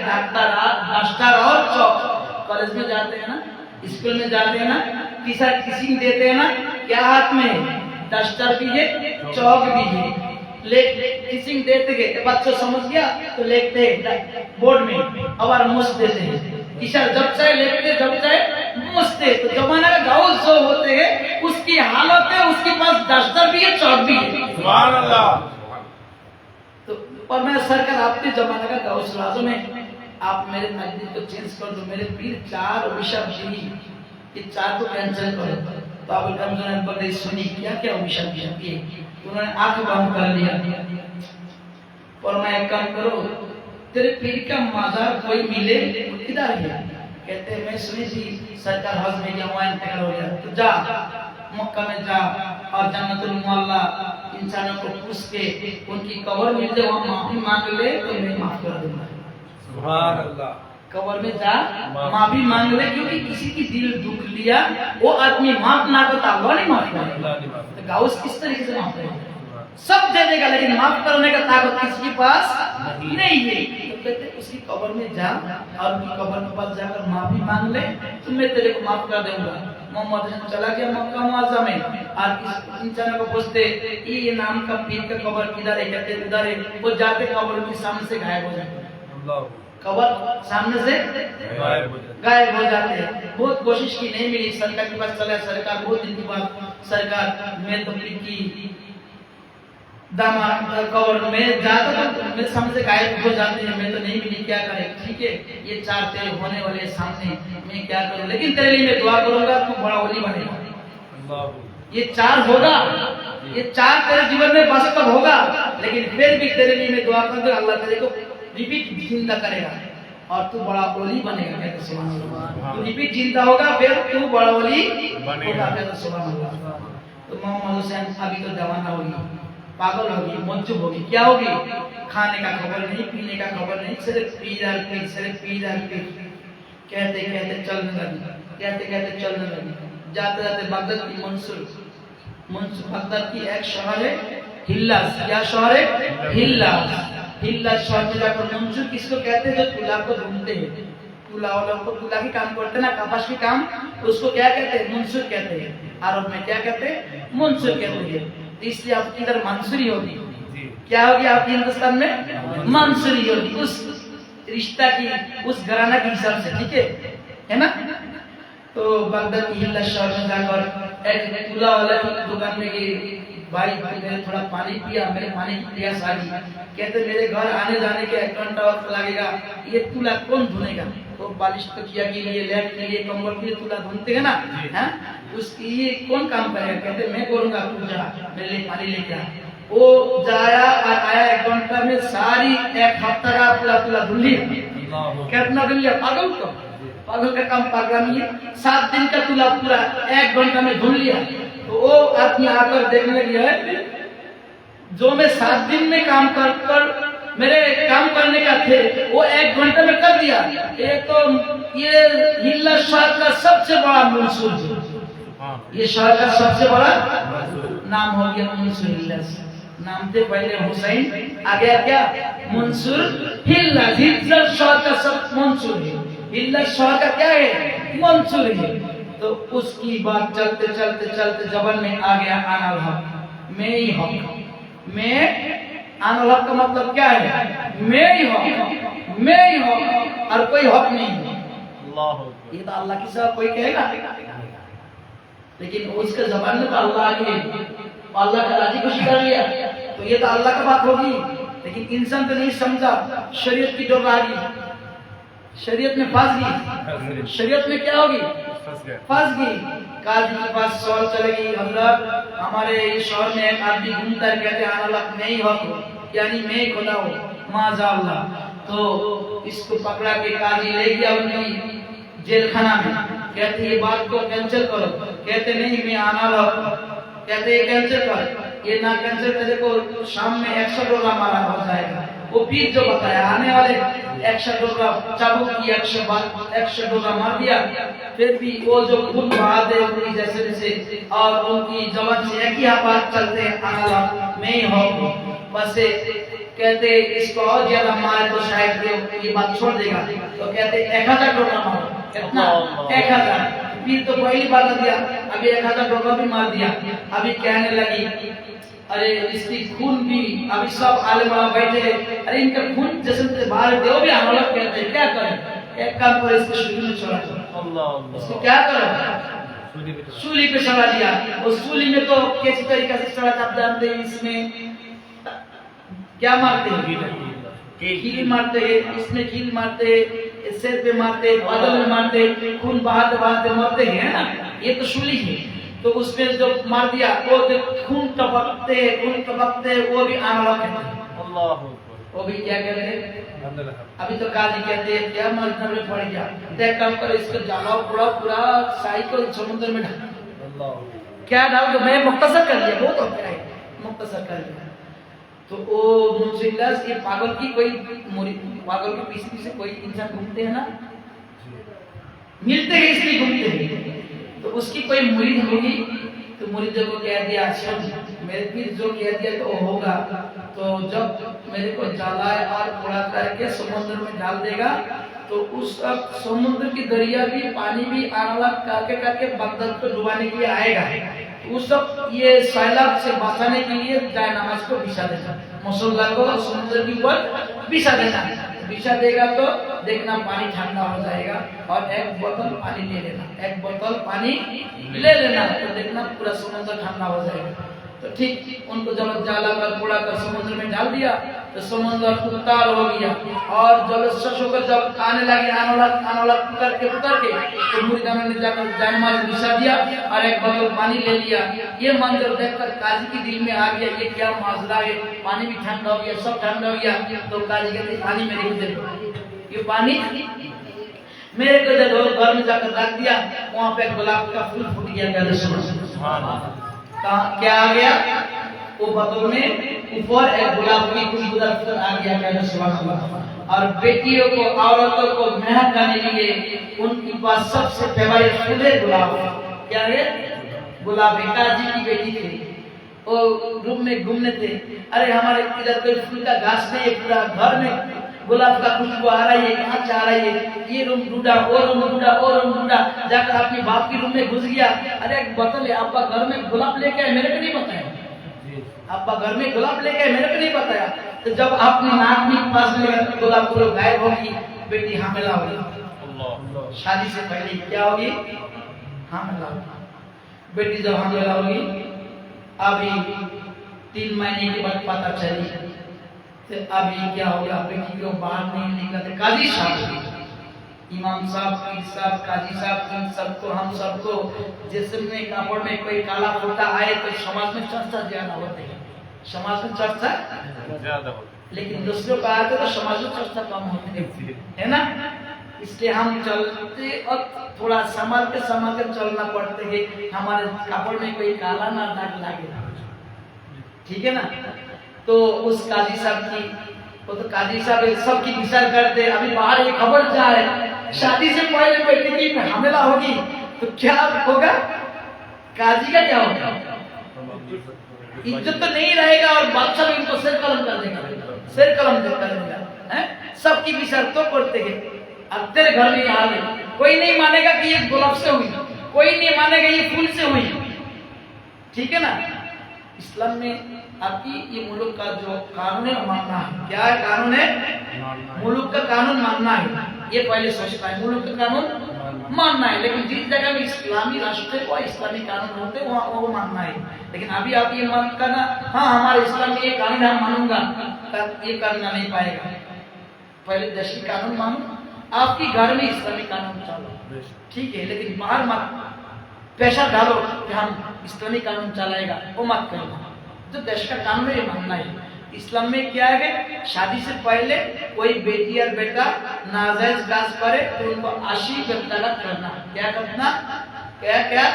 डस्टर और चौक। कॉलेज में जाते हैं ना, स्कूल में जाते हैं ना, किसी देते हैं ना, क्या हाथ में? डस्टर भी है, चौक भी है। किसिंग देते हैं, बच्चों समझ गया तो लिखते हैं बोर्ड में, और मुझ देते हैं। टीचर जब चाहे लिखते, जब चाहे मुझते। तो जमाना का गौस जो होते हैं उसकी हालत है, उसके पास डस्टर भी है, चौक भी है। सुभान अल्लाह। तो पर मैं सरकार आपके जमाने का गौस आजम है, आप मेरे मस्जिद को चेंज कर दो। मेरे पीर 4 विशब दी, ये 4 को कैंसिल करो। तो अबुल कमजोर बकरी सुनी क्या क्या अभिशाप किए, उन्होंने आंख बंद कर लिया और मैं एक काम करो, तेरे पीर का मजार कोई मिले किधर है? कहते मैं सुनी थी सरकार हज में गया, वहाँ इंतकाल हो गया, तो जा मक्का में जा और जन्नतुल मुअल्ला इंसानों को पूछ के उनकी कब्र मिल जाए, वहाँ माफी मांग ले तो मैं माफ कर दूंगा। सुभान अल्लाह। कब्र में जा माफी मांग ले, क्योंकि किसी की दिल दुख लिया वो आदमी माफ ना करता, अल्लाह नहीं माफ करेगा। तो गाउस किस तरीके से माफ करेगा? सब दे देगा, लेकिन माफ करने का ताकत किसी के पास नहीं है। तो कहते उसकी कब्र में जा और उनकी कब्र के पास जाकर माफी मांग ले तो मैं तेरे को माफ कर दूंगा। मोहम्मद चला गया मक्का मुअज़्ज़म में और इस इंसान को पूछते ये नाम का पीर का कब्र किधर है? कहते उधर है। वो जाते कब्र के सामने से गायब हो जाते, कब्र सामने से गायब हो जाते हैं। बहुत कोशिश की नहीं मिली, सरकार के पास चला, सरकार बहुत दिन के बाद सरकार मैं तो की दामाद कब्र में जाता था, मेरे सामने से गायब हो जाते हैं, मैं तो नहीं मिली, क्या करें? ठीक है ये चार तेरे होने वाले सामने, मैं क्या करूं? लेकिन तेरे लिए मैं दुआ करूंगा, तू बड़ा वली बनेगा। ये चार होगा, ये चार तेरे जीवन में बस कब होगा, लेकिन फिर भी तेरे लिए मैं दुआ करूंगा, अल्लाह तेरे को रिपीट जिंदा करेगा और तू बड़ा वली बनेगा। कहते सुभान अल्लाह। तू रिपीट जिंदा होगा, फिर तू बड़ा वली बनेगा। कहते सुभान अल्लाह। तो मोहम्मद हुसैन अभी तो जवाना होगी, पागल होगी, मज्जूब होगी, क्या होगी? खाने का खबर नहीं, पीने का खबर नहीं, सिर्फ पीर पीर, सिर्फ पीर पीर। कहते कहते चलने लगी, कहते कहते चलने लगी। जाते जाते बगदाद की मंसूर बगदाद की एक शहर है हिल्लास। क्या शहर है? हिल्लास। हिल्लास शहर में जाकर मंसूर किसको कहते हैं? जो तुला को ढूंढते हैं, तुला वालों को, तुला की काम करते ना, कपास की काम, उसको क्या कहते हैं? मंसूर कहते हैं। अरब में क्या कहते हैं? मंसूर कहते हैं। इसलिए आपकी इधर मंसूरी होगी, क्या होगी आपकी हिंदुस्तान में? मंसूरी होगी, उस रिश्ता की, उस घराना के हिसाब से, ठीक है ना? तो बगदाद की हिल्ला शहर में जाकर एक तुला वाला की दुकान में गई, भाई मैंने थोड़ा पानी पिया, मेरे पानी की प्यास आ गई। कहते मेरे घर आने जाने के 1 घंटा वक्त लगेगा, ये तुला कौन धुनेगा? तो बालिश तकिया के लिए, लैप के लिए, कंबल के लिए तुला धुनते हैं ना, हैं? उसकी ये कौन काम करेगा? कहते मैं करूंगा, तू जा मेरे लिए पानी लेके आ। वो जाया और आया, 1 घंटा में सारी 1 हफ्ता का तुला धुल लिया। कितना धुल लिया? पागल को, पागल का काम पागल नहीं है। 7 दिन का तुला पूरा 1 घंटा में धुल लिया। तो वो आदमी आकर देखने लगे, जो मैं 7 दिन में काम कर मेरे काम करने का थे वो 1 घंटे में कर दिया। ये तो ये हिल्ला शहर का सबसे बड़ा मंसूर है, ये शहर का सबसे बड़ा नाम हो गया मंसूर हिल्लास। नाम थे पहले हुसैन, आ गया क्या? मंसूर हिल्लास। हिल्ला शहर का सब मंसूर है, हिल्ला शहर का क्या है? मंसूर है। तो उसकी बात चलते चलते चलते जबल में आ गया आनल हक, मैं ही हक। मैं आनल हक का मतलब क्या है? मैं ही हक, मैं ही हक और कोई हक नहीं है। ये तो अल्लाह की सिवा कोई कहेगा, लेकिन उसके जबान में तो अल्लाह ही है, अल्लाह का राजी खुशी कर लिया तो ये तो अल्लाह का बात होगी। लेकिन इंसान तो नहीं समझा, शरीयत की डोर आ गई, शरीयत में फंस गई। शरीयत में क्या होगी? फंस गई। काजी के पास सवाल चलेगी, हजरत हमारे इस शहर में एक आदमी घूमता है, कहते हैं अल्लाह मैं ही हक, यानी मैं ही खुदा हूँ, माज़अल्लाह। तो इसको पकड़ा के काजी ले गया उनकी जेल खाना में। कहते ये बात को कैंसिल करो, कहते नहीं मैं आना हक, कहते ये कैंसिल कर, ये ना कैंसिल करे को शाम में 100 डॉलर मारा हो जाएगा। वो पीर जो बताया आने वाले 100 डॉलर चाबुक की 100 डॉलर मार दिया। फिर भी वो जो खून बहा दे उनकी जैसे जैसे और उनकी जबान से एक ही बात चलते हैं, अल्लाह मैं ही हूँ। बस कहते इसको और ज्यादा मारे तो शायद ये बात छोड़ देगा। तो कहते 1000 डॉलर मारो। कितना? 1000। फिर तो पहली बात दिया, अभी 1000 डॉलर भी मार दिया। अभी कहने लगी अरे इसकी खून भी, अभी सब आलिम बैठे, अरे इनका खून जैसे बाहर दो भी हम लोग कहते हैं क्या करें? एक काम करो, इसको सूली में चढ़ा दो। इसको क्या करो? सूली पे चढ़ा दिया। उस सूली में तो कैसी तरीके से चढ़ा था आप जानते हैं, इसमें क्या मारते हैं? कील मारते हैं, इसमें कील मारते हैं, सिर पे मारते, बादल में मारते, खून बहाते बहाते मरते हैं ना। ये तो सूली है। तो उसमें जो मार दिया वो खून टपकते वो भी आना अल्लाह वो भी क्या कहते हैं? अभी तो काजी कहते हैं क्या मरना में पड़ गया, देख काम कर इसको जलाओ पूरा साइकिल समुद्र में डाल, क्या डाल दो, मैं मुख्तसर कर दिया, वो तो क्या है मुख्तसर कर दिया। तो वो मुंशिलास ये पागल की कोई पागल के पीछे कोई इंसान घूमते हैं ना, मिलते हैं इसलिए घूमते हैं। तो उसकी कोई मुरीद होगी तो मुरीद को कह दिया अच्छा मेरे पीर जो कह दिया तो होगा, तो जब मेरे को जलाए और पूरा करके समुद्र में डाल देगा तो उस समुद्र की दरिया भी पानी भी आना करके बगदाद को डुबाने के लिए आएगा। उस सब ये सैलाब से बचाने के लिए जाए नमाज को बिछा देगा, मुसल्ला को समुद्र के ऊपर बिछा देना, बिछा देगा तो देखना पानी ठंडा हो जाएगा और एक बोतल पानी ले लेना, एक बोतल पानी ले लेना तो देखना पूरा समुद्र ठंडा हो जाएगा। तो ठीक उनको जब जाला कर पूरा कर समुद्र में डाल दिया तो समुद्र उतार हो गया और जलस्वश होकर जब आने लगे आने उतर के तो मुर्दाना ने जाकर जानमाल बिछा दिया और एक बोतल पानी ले लिया। ये मंजर देखकर काजी के दिल में आ गया ये क्या माजरा है, पानी भी ठंडा हो गया, सब ठंडा हो गया। तो काजी कहते पानी मेरे को दे दो, ये पानी मेरे को दे दो। घर में जाकर रख दिया, वहाँ पे गुलाब का फूल फूट गया। क्या आ गया वो बोतल में ऊपर एक गुलाब की खुशबूदार फूल आ गया, सुभान अल्लाह। और बेटियों को औरतों को महकाने के लिए उनके पास सबसे फेवरेट फूल है गुलाब। क्या है? गुलाब। काजी की बेटी थी, वो रूम में घूमने थे, अरे हमारे इधर कोई फूल का घास नहीं है, पूरा घर में गुलाब का खुशबू आ रही है, कहाँ से आ रही है, ये रूम ढूंढा, वो रूम ढूंढा, वो रूम ढूंढा, जाकर अपने बाप की रूम में घुस गया। अरे एक बोतल है, आपका घर में गुलाब लेके आए, मेरे को नहीं बताया, आपका घर में गुलाब लेके आए, मेरे को नहीं बताया। तो जब आपने नाक में पास में गुलाब पूरा गायब होगी, बेटी हामिला होगी, शादी से पहले क्या होगी? हामिला होगी। बेटी जब हामिला होगी, अभी 3 महीने के बाद पता चली तो अभी क्या होगा, बेटी को बाहर नहीं निकलते। काजी साहब, इमाम साहब, पीर साहब, काजी साहब, इन सबको हम सबको जिसमें कापड़ में कोई काला फोटा आए तो समाज में चर्चा ज्यादा होती है, समाज में चर्चा ज्यादा होती है, लेकिन दूसरों का आते तो समाज में चर्चा कम होती है ना। इसलिए हम चलते और थोड़ा संभाल के चलना पड़ते है, हमारे कापड़ में कोई काला ना दाग लागे, ठीक है ना। तो उस काजी साहब की, वो तो काजी साहब सबकी विचार करते। अभी बाहर एक खबर जा है, शादी से पहले बेटी की हामिला होगी तो क्या होगा, काजी का क्या होगा, इज्जत तो नहीं रहेगा और बादशाह इनको सिर कलम कर देगा, सिर कलम कर देगा। सबकी विचार तो करते हैं। अब तेरे घर में हाल है, कोई नहीं मानेगा कि ये गुलाब से हुई, कोई नहीं मानेगा ये फूल से हुई, ठीक है ना। इस्लाम में आपकी ये मुल्क का जो कानून है मानना है। क्या है कानून है? मुल्क का कानून मानना है, ये पहले सोचता है, मुल्क का कानून मानना है। लेकिन जिस जगह में इस्लामी राष्ट्र को इस्लामी कानून होते वहाँ वो मानना है। लेकिन अभी आप ये मत करना हाँ हमारे इस्लाम में ये कानून हम मानूंगा, ये करना नहीं पाएगा। पहले देश की कानून मानो, आपकी घर में इस्लामी कानून चलो, ठीक है, लेकिन बाहर मत पैसा डालो कि हम इस्लामी कानून चलाएगा, वो मत करना। जो देश का कानून है ये मानना है। इस्लाम में क्या है, शादी से पहले कोई बेटी और बेटा नाजायज काज करे तो उनको 80 बेतलाक करना। क्या करना? क्या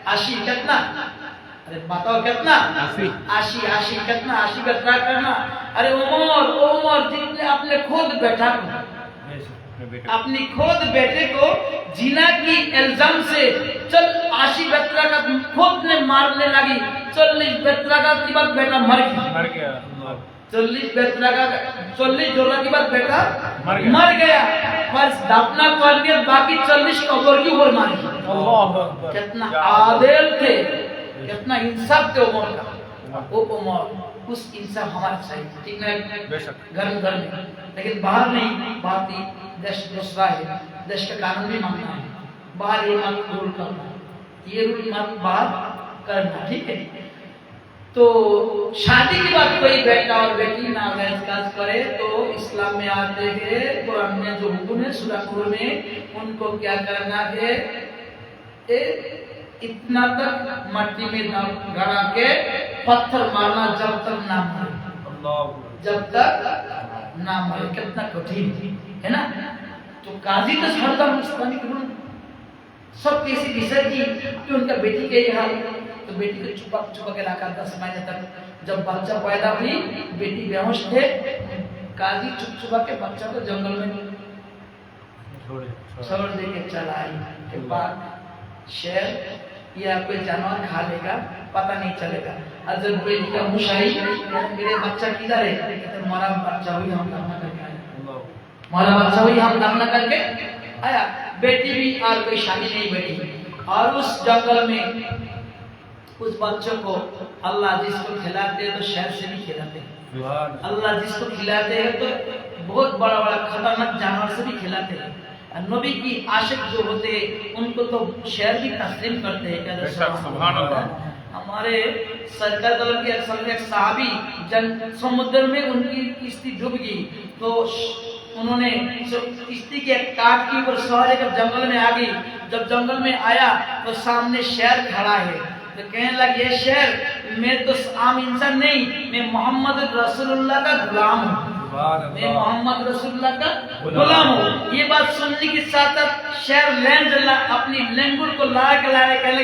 80 कितना? अरे बताओ कितना? 80 कितना? 80 बेतलाक करना। अरे उमर जितने अपने खुद बेटा को, अपनी खुद बेटे को जिना की इल्जाम से चल 80 बेतलाक खुद ने मारने लगी, 40 बेतलाक के बाद बेटा मर गया, 40 बेतलाक 40 जोड़ा के बाद बेटा मर गया, बस दफना कर दिया, बाकी 40 कब्र के ऊपर मार गया। कितना आदिल थे, कितना इंसाफ थे उमर का। वो उमर उस इंसाफ हमारा चाहिए, ठीक ना, घर में। लेकिन बाहर नहीं, बात ही देश दूसरा है, देश का कानून भी मानना है, बाहर ये मत रूल करना, ये रूल मत बाहर करना, ठीक है। तो शादी के बाद कोई बेटा और बेटी नाजायज काज करे तो इस्लाम में आते हैं, कुरान में जो हुक्म है सूरह नूर में, उनको क्या करना है, इतना तक मट्टी में गड़ा के पत्थर मारना जब तक ना मरे, जब तक ना मरे। कितना कठिन है ना। तो काजी तो हरदम सब कैसी विषय की कि उनका बेटी के हाल, तो बेटी को छुपा छुपा के रखा 10 महीने तक। जब बच्चा पैदा हुई, बेटी बेहोश थे, काजी छुप छुपा के बच्चा को जंगल में छोड़ दे के चला आई के बाद शेर या कोई जानवर खा लेगा पता नहीं चलेगा। और जब बेटी का मुशाही मेरे बच्चा किधर है, कहते हमारा बच्चा हुई हम दफना करके आए, हमारा बच्चा हुई हम दफना करके आया। बेटी भी और कोई शादी नहीं बेटी। और उस जंगल में उस बच्चों को अल्लाह जिसको खिलाते हैं तो शेर से भी खिलाते हैं, अल्लाह जिसको खिलाते हैं तो बहुत बड़ा बड़ा खतरनाक जानवर से भी खिलाते हैं। नबी की आशिक जो होते हैं उनको तो शेर भी तस्लीम करते हैं। सुभान अल्लाह। हमारे सरकार दल के अक्सर में एक सहाबी जन समुद्र में उनकी किश्ती डूब गई, तो उन्होंने किश्ती के काट के ऊपर सवार कर जंगल में आ गई। जब जंगल में आया तो सामने शेर खड़ा है, तो कहने लगे ये शेर मैं तो आम इंसान नहीं, मैं मोहम्मद रसूलुल्लाह का गुलाम हूँ, मैं मोहम्मद रसूलुल्लाह का गुलाम हूँ। ये बात सुनने के साथ शेर लैंड अपनी लैंगुल को ला के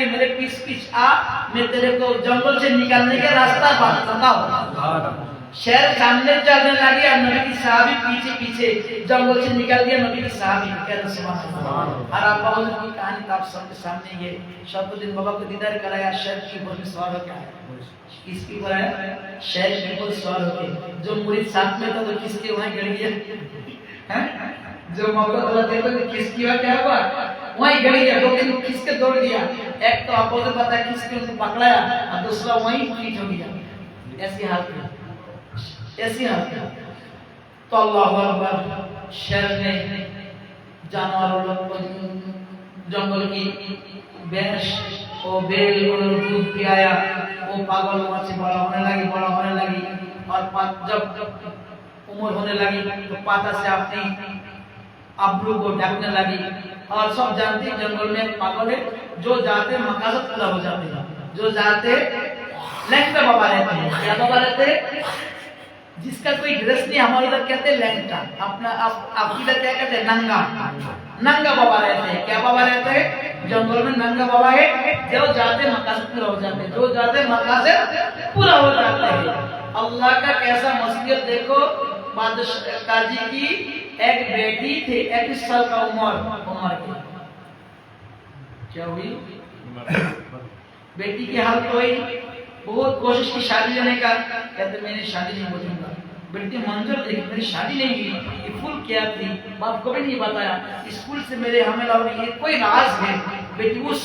मेरे पीछ आ, मैं तेरे को जंगल से निकालने का रास्ता बताऊं। शेर सामने चलने लगे और नबी की सहाबी पीछे पीछे जंगल से निकल गया। नबी की सहाबी और आप बाबा की कहानी तो आप सबके सामने ये शरफुद्दीन बाबा को दीदार कराया, शेर के ऊपर में सवार होकर आया। किसके ऊपर आया? शेर के ऊपर सवार होकर। जो मुरीद साथ में था तो किसके वहां गिर गया, जो मौका दौड़ा देखो तो किसकी हुआ क्या हुआ, वहीं गिर गया। दो तीन किसके दौड़ दिया, एक तो अपोजिट पता है किसके उनको पकड़ाया और दूसरा वहीं फिट हो गया। ऐसी हालत में, ऐसी हालत में तो अल्लाह अकबर, शेर ने जानवरों को जंगल की भैंस और बैल को दूध पिलाया, वो पागल वहां से बड़ा होने लगी और जब उम्र होने लगी तो पाता से अपनी आबरू को ढकने लगी। और सब जानते हैं जंगल में पागल है, जो जाते मकासद पूरा हो जाते हैं, जो जाते लैंगटा बाबा रहते हैं। क्या बाबा रहते हैं? जिसका कोई ड्रेस नहीं, हमारे इधर कहते हैं लैंगटा, अपना आप इधर क्या कहते हैं? नंगा बाबा रहते हैं। क्या बाबा रहते हैं? जंगल में नंगा बाबा है, जो जाते मकासद पूरा हो जाते हैं, जो जाते मकासद पूरा हो जाते हैं। अल्लाह का कैसा मसीहत देखो। बादशाह काजी की एक बेटी थी, 21 साल का उम्र की, क्या हुई? बेटी की हालत हुई, बहुत कोशिश की शादी लेने का, कहते मैंने शादी नहीं बोलूंगा। बेटी मंजूर देखी, मेरी शादी नहीं हुई। ये फूल क्या थी, बाप को भी नहीं बताया। स्कूल से मेरे हमें लगा ये कोई राज है। बेटी उस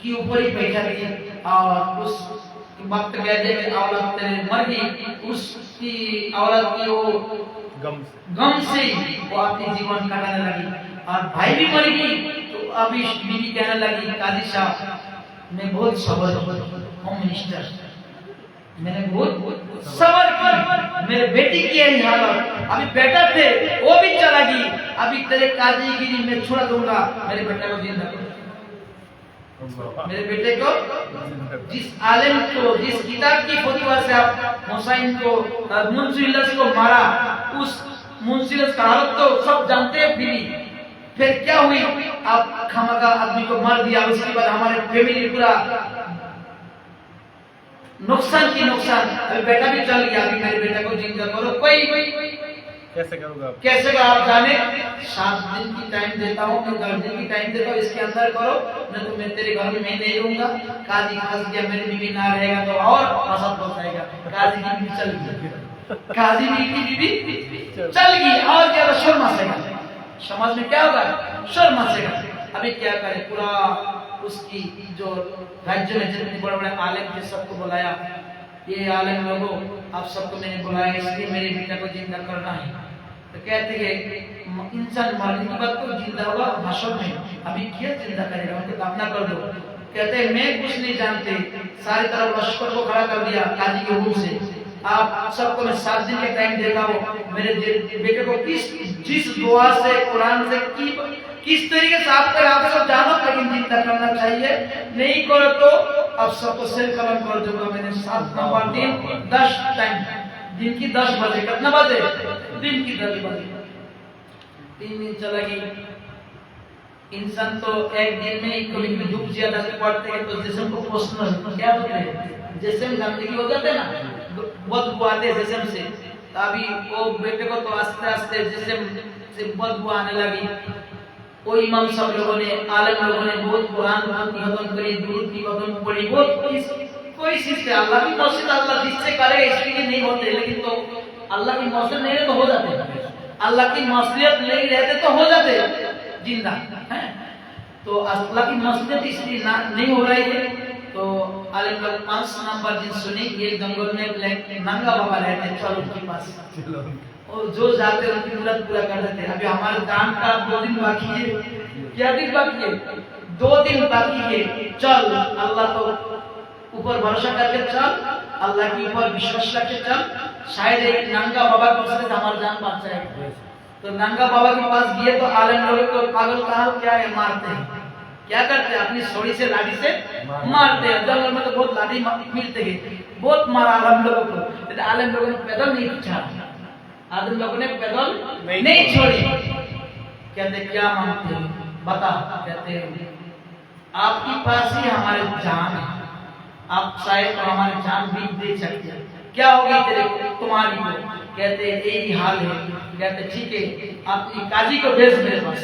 की ऊपर ही बैठा रही और उस वक्त गए औलाद तेरे मर गई, उसकी औलाद की वो गम से वो अपनी जीवन काटने लगी। और भाई भी मर गई, तो अभी बीवी कहने लगी काजी साहब मैं बहुत सबर होम मिनिस्टर, मैंने बहुत सबर की, मेरे बेटी की यही हालत, अभी बेटा थे वो भी चला गई, अभी तेरे काजीगिरी में छोड़ दूंगा, मेरे बेटे को जिंदा कर, मेरे बेटे को, जिस आलिम को, जिस किताब की फतवा से आप हुसैन को मुंसिलस को मारा, उस मुंसिलस का हालत तो सब जानते हैं। फिर क्या हुई, आप खामखा आदमी को मार दिया, उसके बाद हमारे फैमिली पूरा नुकसान की नुकसान। अभी बेटा भी चल गया, अभी मेरे बेटा को जिंदा करो, कोई कैसे करोगे आप? कैसे करो आप जाने, 7 दिन की टाइम देता हूँ, मैं 10 दिन की टाइम देता हूँ, इसके अंदर करो, नहीं तो मैं तेरे घर में मैं नहीं रहूंगा। काजी फंस गया, मेरी बीवी ना रहेगा तो और फसाद हो जाएगा। काजी की बीवी चल गई, काजी की बीवी चल गई, और क्या शोर मचेगा, समाज में क्या होगा, शोर मचेगा। अभी क्या करे, पूरा उसकी जो राज्य में जितने बड़े बड़े आलिम थे सबको बुलाया, ये आलिम लोगों आप सबको मैंने बुलाया इसलिए मेरे बेटा को जिंदा करना है। तो कहते हैं इंसान मरने के बाद तो जिंदा होगा हशर में, अभी क्या जिंदा करेगा, उनको दाफना कर दो। कहते हैं मैं कुछ नहीं जानते, सारी तरफ लश्कर को खड़ा कर दिया काजी के हुक्म से, आप सबको मैं 7 दिन के टाइम देता हूँ, मेरे बेटे को जिस दुआ से कुरान से किस तरीके से आप सब जानो, लेकिन जिंदा करना चाहिए, नहीं करो तो अब सबको सेल कलम कर दूंगा मैंने। 7 नंबर दिन 10 टाइम, दिन की 10 बजे, कितना बजे? दिन की 10 बजे। 3 दिन चला गया। इंसान तो एक दिन में कभी कभी धूप ज्यादा से पड़ते हैं तो जिस्म को पोषण क्या होते हैं, जिस्म गंदगी हो जाते हैं ना, बदबू आते हैं जिस्म से। अभी वो बेटे को तो आस्ते आस्ते जिस्म से बदबू आने लगी। वो इमाम सब लोगों ने, आलिम लोगों ने बहुत कुरान की खत्म करी, दुरूद की खत्म पढ़ी, बहुत कोई चीज से अल्लाह की मस्जिद अल्लाह जिससे करेगा इसलिए नहीं होते, लेकिन तो अल्लाह की मस्जिद नहीं रहे तो हो जाते, अल्लाह की मस्जिद नहीं रहते तो हो जाते जिंदा है। तो अल्लाह की मस्जिद इसलिए नहीं हो रही है। तो आलिम लोग 5 नंबर दिन सुने, ये जंगल में नंगा बाबा रहते हैं, चलो उनके पास, और जो जाते हैं उनकी मुराद पूरा कर देते हैं। अभी हमारे दान का 2 दिन बाकी है, क्या दिन बाकी है? 2 दिन बाकी है। चल अल्लाह तो ऊपर भरोसा करके चल, अल्लाह के ऊपर विश्वास रखे चल, शायद एक नंगा बाबा के उससे हमारा जान बच जाएगा। तो नंगा बाबा के पास गए तो आलिम लोगों को पागल कहा क्या है, मारते हैं। क्या करते हैं? अपनी सोड़ी से लाठी से मारते हैं। जंगल में तो बहुत लाठी मिलते हैं, बहुत मारा आलिम लोगों को, लेकिन आलिम लोगों ने पैदल नहीं छोड़ा, आलिम लोगों ने पैदल नहीं छोड़ी। कहते क्या मांगते हो बता? कहते आपके पास ही हमारे जान है, आप शायद तो हमारी जान भी दे सकते हैं, क्या होगी तेरे तुम्हारी को? कहते यही हाल है। कहते ठीक है, अपनी काजी को भेज मेरे पास,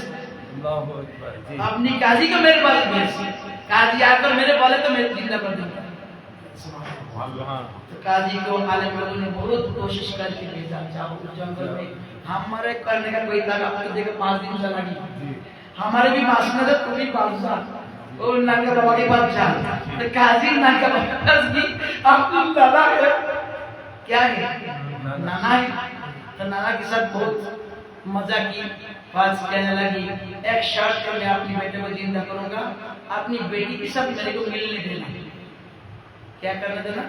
अपनी काजी को मेरे पास भेज, काजी आकर मेरे बोले तो मैं जिंदा कर दूंगा। तो काजी को आलिम लोगों ने बहुत कोशिश करके भेजा, जाओ जंगल में, हमारे करने का कोई था, आपको देखो 5 दिन चला गया, हमारे भी मासूम था, कोई बादशाह और नंगा बाबा के पास जा। तो काजी नंगा बाबा के पास भी, आपको दादा है क्या है, नाना है। तो नाना के साथ बहुत मजा की, बात कहने लगी एक शर्त पर मैं अपनी बेटे को जिंदा करूंगा, अपनी बेटी के साथ मेरे को मिलने देना। क्या करने देना?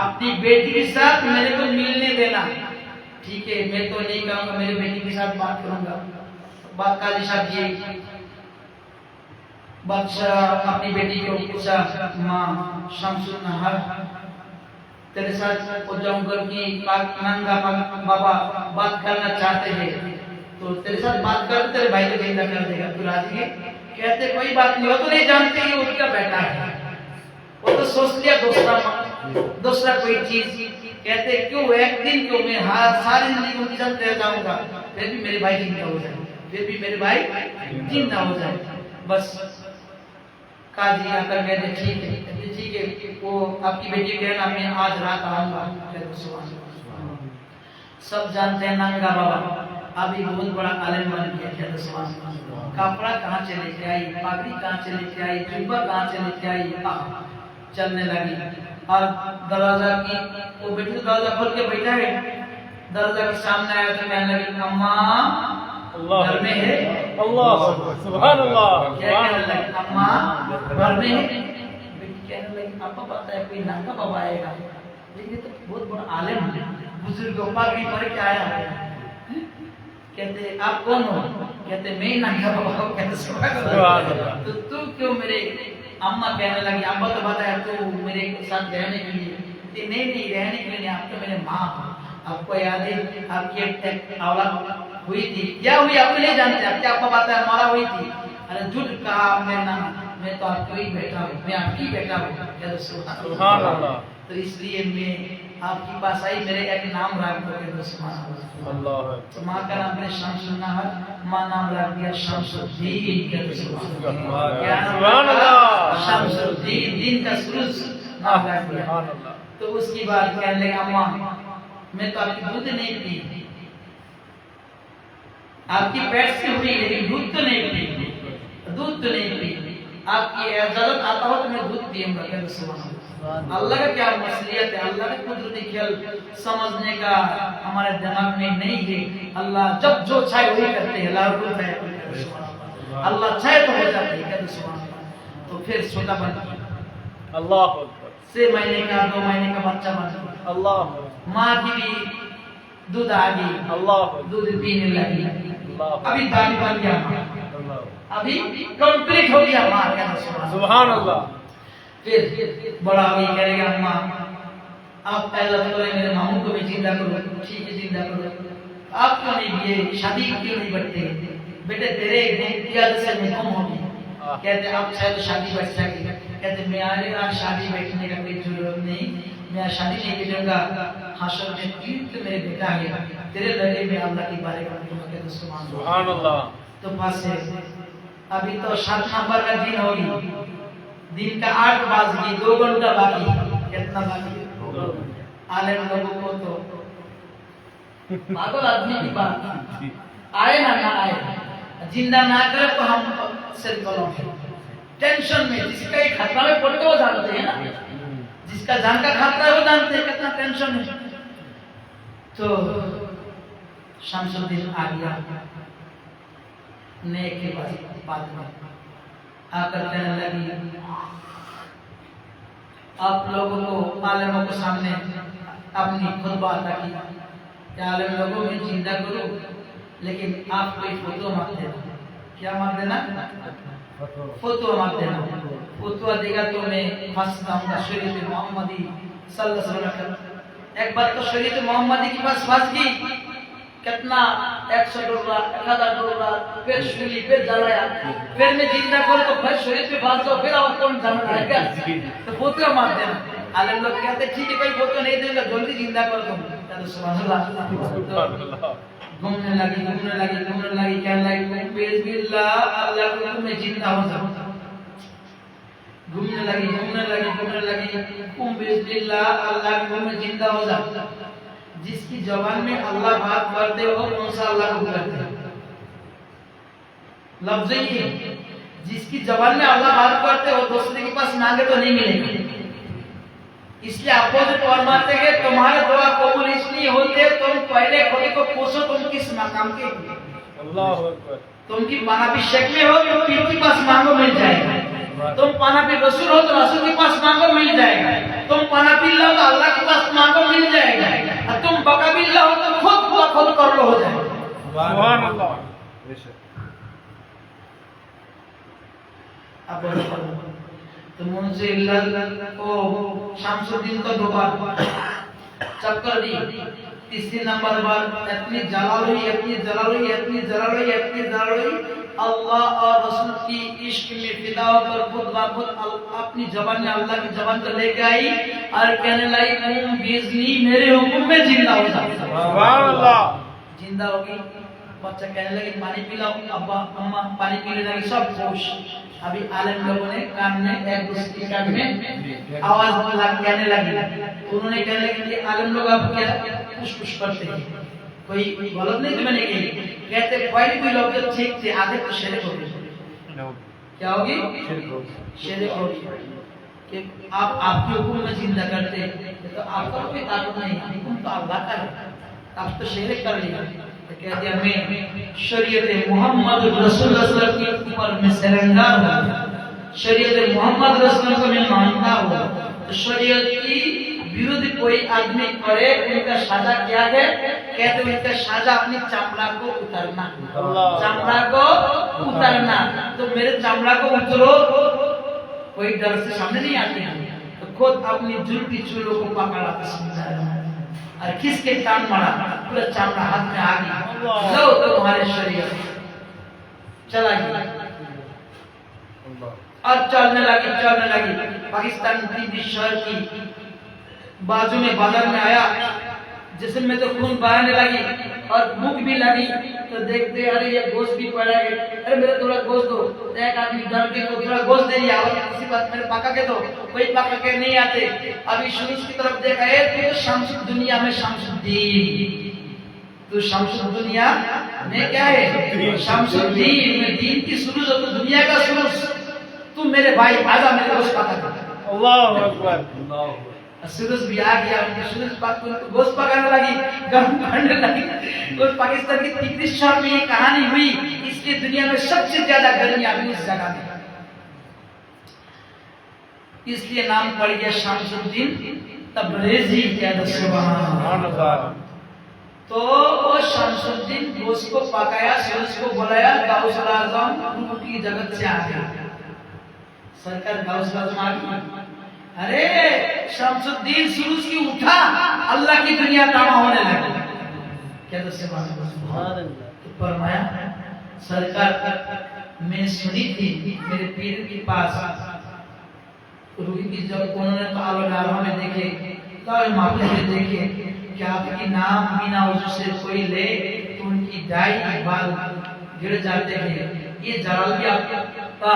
अपनी बेटी के साथ मेरे को मिलने देना। ठीक है, मैं तो नहीं कहूंगा, मेरी बेटी के साथ बात करूंगा। बात काजी साहब ये बादशाह अपनी बेटी को पूछा, माँ शमसुन नहर तेरे साथ वो जंगल की नंगा बाबा बात करना चाहते हैं, तो तेरे साथ बात कर, तेरे भाई को जिंदा कर देगा, तू राजी है? कहते कोई बात नहीं, वो तो नहीं जानते ये उसका बेटा है, वो तो सोच लिया दूसरा कोई चीज। कहते क्यों एक दिन क्यों, मैं सारी जिंदगी उनके साथ रह जाऊंगा, फिर भी मेरे भाई जिंदा हो जाए, फिर भी मेरे भाई जिंदा हो जाए। बस काजी आकर कहते ठीक है, ठीक है, वो आपकी बेटी कहना मैं आज रात आऊंगा। सब जानते हैं नंगा बाबा अभी बहुत बड़ा आलिम बन गया। कपड़ा कहाँ से लेके आई, पागड़ी कहाँ से लेके आई, जुब्बा कहाँ से लेके आई, चलने लगी। और दरवाजा की वो बेटी दरवाजा खोल के बैठा है, दरवाजा के सामने आया तो कहने लगी अम्मा घर में है। अल्लाह सुभान अल्लाह। क्या कहने लगी? अम्मा घर में है। बेटी कहने लगी पापा पता है कोई नंगा बाबा आएगा, लेकिन तो बहुत बड़ा आलिम है, बुजुर्ग पागड़ी पहन के आया है। कहते आप कौन हो? कहते मैं नंगा बाबा हूँ। कहते सुभान अल्लाह। तो तू क्यों मेरे? अम्मा कहने लगी अम्मा तो बताया तू मेरे साथ रहने के लिए। नहीं नहीं रहने के लिए, आप तो मेरे माँ हो। आपको याद है आपकी एक औलाद हुई थी, क्या हुई आपको नहीं जानते, आपके आपको पता है हमारा हुई थी। अरे झूठ कहा मैं तो आपको ही बैठा हूँ, मैं आपकी बेटा हूँ। सुभान अल्लाह। तो इसलिए मैं आपके पास आई, मेरे एक नाम रख दो। अल्लाह। तो माँ का नाम है शमसुन नहर, माँ नाम रख दिया शमसुद्दीन। शमसुद्दीन, दिन का सूरज नाम रख दिया। तो उसकी बात कहने लगे अम्मा मैं तो आपकी दूध नहीं पी, आपकी पेट से हुई लेकिन दूध तो नहीं पी, दूध तो नहीं पी, आपकी इजाजत आता हो तो मैं दूध पीऊंगा। अल्लाह का क्या मसलियत है, अल्लाह का कुदरती खेल समझने का हमारे दिमाग में नहीं है। अल्लाह जब जो चाहे वही करते हैं, अल्लाह चाहे तो हो जाते हैं। तो फिर छोटा बन अल्लाह 6 महीने का 2 महीने का बच्चा बन, अल्लाह माँ की भी दूध आ गई, अल्लाह दूध पीने लगी, अभी दादी बन गया। अभी कंप्लीट हो गया माँ कहना सुभान अल्लाह। फिर बड़ा अभी कहेगा अम्मा आप पैदा करें मेरे मामू को भी जिंदा करो, ठीक है जिंदा करो, आप क्यों नहीं ये शादी क्यों नहीं बढ़ते बेटे तेरे इम्तियाज से मैं कम होगी। कहते आप शायद शादी बैठ जाएगी, कहते मैं आज शादी बैठने का कोई जरूरत नहीं, मैं आज शादी नहीं करूंगा, हाशर में तो मेरे बेटा है तेरे लड़के में अल्लाह की बारे में कहते सुभान अल्लाह। तो पास है अभी तो 7 नंबर का दिन होगी, दिन का 8 बज गई, 2 घंटा बाकी, कितना बाकी आलिम लोगों को तो पागल आदमी की बात आए ना आए जिंदा ना करे तो हम सिर कलम टेंशन में, जिसका एक खतरा में पड़ते वो जानते हैं ना, जिसका जान का खतरा है वो जानते हैं कितना टेंशन है। तो शमसुद्दीन आ गया ने के बाद में आकर कहने लगी आप लोगों को आलिमों के सामने अपनी खुतबा अता की, आलिम लोगों में जिंदा करो लेकिन आप कोई फोटो मत देना। क्या मत देना? फोटो मत देना। फोटो देगा तो मैं फंस जाऊंगा शरीयत मोहम्मदी सल्लल्लाहु अलैहि वसल्लम। एक बार तो शरीयत मोहम्मदी के पास फंस गई, कितना 100 डॉलर 1000 डॉलर फिर सुली फिर जलाया, फिर मैं जिंदा करूं तो फिर शरीयत पे फंस जाओ, फिर और कौन जमा रहेगा? तो फोटो मत देना। आलिम लोग कहते ठीक है कोई फोटो नहीं देगा, जल्दी जिंदा कर दो। सुभान अल्लाह। घूमने लगी कहने लगी बिस्मिल्लाह अल्लाह के हुक्म में जिंदा हो जाओ। घूमने लगी बिस्मिल्लाह अल्लाह के हुक्म में जिंदा हो जाओ। जिसकी जबान में अल्लाह बात करते हो कौन सा अल्लाह को करते हो? लफ्ज ही है, जिसकी जबान में अल्लाह बात करते हो दूसरे के पास मांगे तो नहीं मिलेगी। इसलिए अपोजिट फरमाते हैं तुम्हारे दुआ कबूल इसलिए होते तुम पहले खुद को पूछो तुम किस मकाम के हो। अल्लाह अकबर। तुम की पाना भी शक्ल हो तो पीर के पास मांगो मिल जाएगा, तुम पाना भी रसूल हो तो रसूल के पास मांगो मिल जाएगा, तुम पाना बिल्ला हो तो अल्लाह के पास मांगो मिल जाएगा, और तुम बका बिल्ला हो तो खुद कर लो हो जाएगा। सुभान अल्लाह। अब तो मुझे को शमसुद्दीन को 2 बार चक्कर दी, तीसरी नंबर बार इतनी जलाल हुई अल्लाह और रसूल की इश्क में फिदा होकर खुद अपनी जबान में अल्लाह की जबान को लेके आई और कहने लगी तुम बिजली मेरे हुक्म में जिंदा हो जाओ। सुभान अल्लाह। जिंदा होगी। बच्चा कहने लगे पानी पिलाओ, अब्बा अम्मा पानी पीने लगी, सब खुश। अभी आलिम लोगों ने कान में एक दूसरे कान में आवाज कहने लगी, उन्होंने कहने लगे कि आलिम लोग अब क्या कुछ करते हैं, कोई गलत नहीं तो मैंने कही, कहते पहले कोई लोग ठीक थे आगे तो शिरक हो गए। क्या होगी? शिरक होगी कि आप आपके हुक्म में जिंदा करते तो आपका कोई ताकत नहीं, हुक्म तो अल्लाह का है, आप तो शिरक कर लिया। कह दिया मैं शरीयत मोहम्मद रसूलुल्लाह सल्लल्लाहु अलैहि वसल्लम के ऊपर मैं सरंगार हूं, शरीयत मोहम्मद रसूलुल्लाह को मैं मानता हूं। तो शरीयत की विरुद्ध कोई आदमी करे उनका सजा क्या है? कहते उनका सजा अपनी चमड़ा को उतारना, चमड़ा को उतारना। तो मेरे चमड़ा को उतरो, कोई डर से सामने नहीं आते हैं, तो खुद अपनी जुल्फी चूलों को पकड़ा और किसके कान मारा, पूरा चमड़ा हाथ में आ गया, लो तुम्हारे शरीर चला गया और चलने लगी। पाकिस्तान की शहर की बाजू में बाजार में आया, जिसम में तो खून बहाने लगी और भूख भी लगी। तो देखते अरे ये गोश्त भी पड़ा है, अरे मेरे थोड़ा गोश्त दो। एक आदमी डर के को थोड़ा गोश्त दे दिया और किसी बात मेरे पका के दो, कोई पका के नहीं आते। अभी शुरू की तरफ देखा है तो शमसुद दुनिया में शमसुद्दीन, तो शमसुद दुनिया में क्या है? शमसुद्दीन में दीन की शुरू तो दुनिया का शुरू। तू मेरे भाई आजा मेरे गोश्त पका दे। अल्लाहु अकबर। सूरज भी आ गया, उनके सूरज गोश्त पकाने लगी, गर्म करने लगी। तो पाकिस्तान की तीसरी शहर में ये कहानी हुई, इसलिए दुनिया में सबसे ज्यादा गर्मी अभी उस जगह में, इसलिए नाम पड़ गया शमसुद्दीन तबरेज़ी। क्या सुभान अल्लाह। तो वो शमसुद्दीन घोष को पकाया, फिर उसको बुलाया, गौसुल आजम उनकी जगत से आ गया। सरकार गौसुल आजम आ गई, अरे शमसुद्दीन सुरूज की उठा, अल्लाह की दुनिया तामा होने लगी। क्या तो तो फरमाया सरकार मैं सुनी थी मेरे पीर के पास रूही की जब उन्होंने कालो में देखे, काले मापे में देखे कि आपकी नाम बिना वजह से कोई ले तो उनकी दाई बाल गिर जाते हैं। ये जलाल भी आपका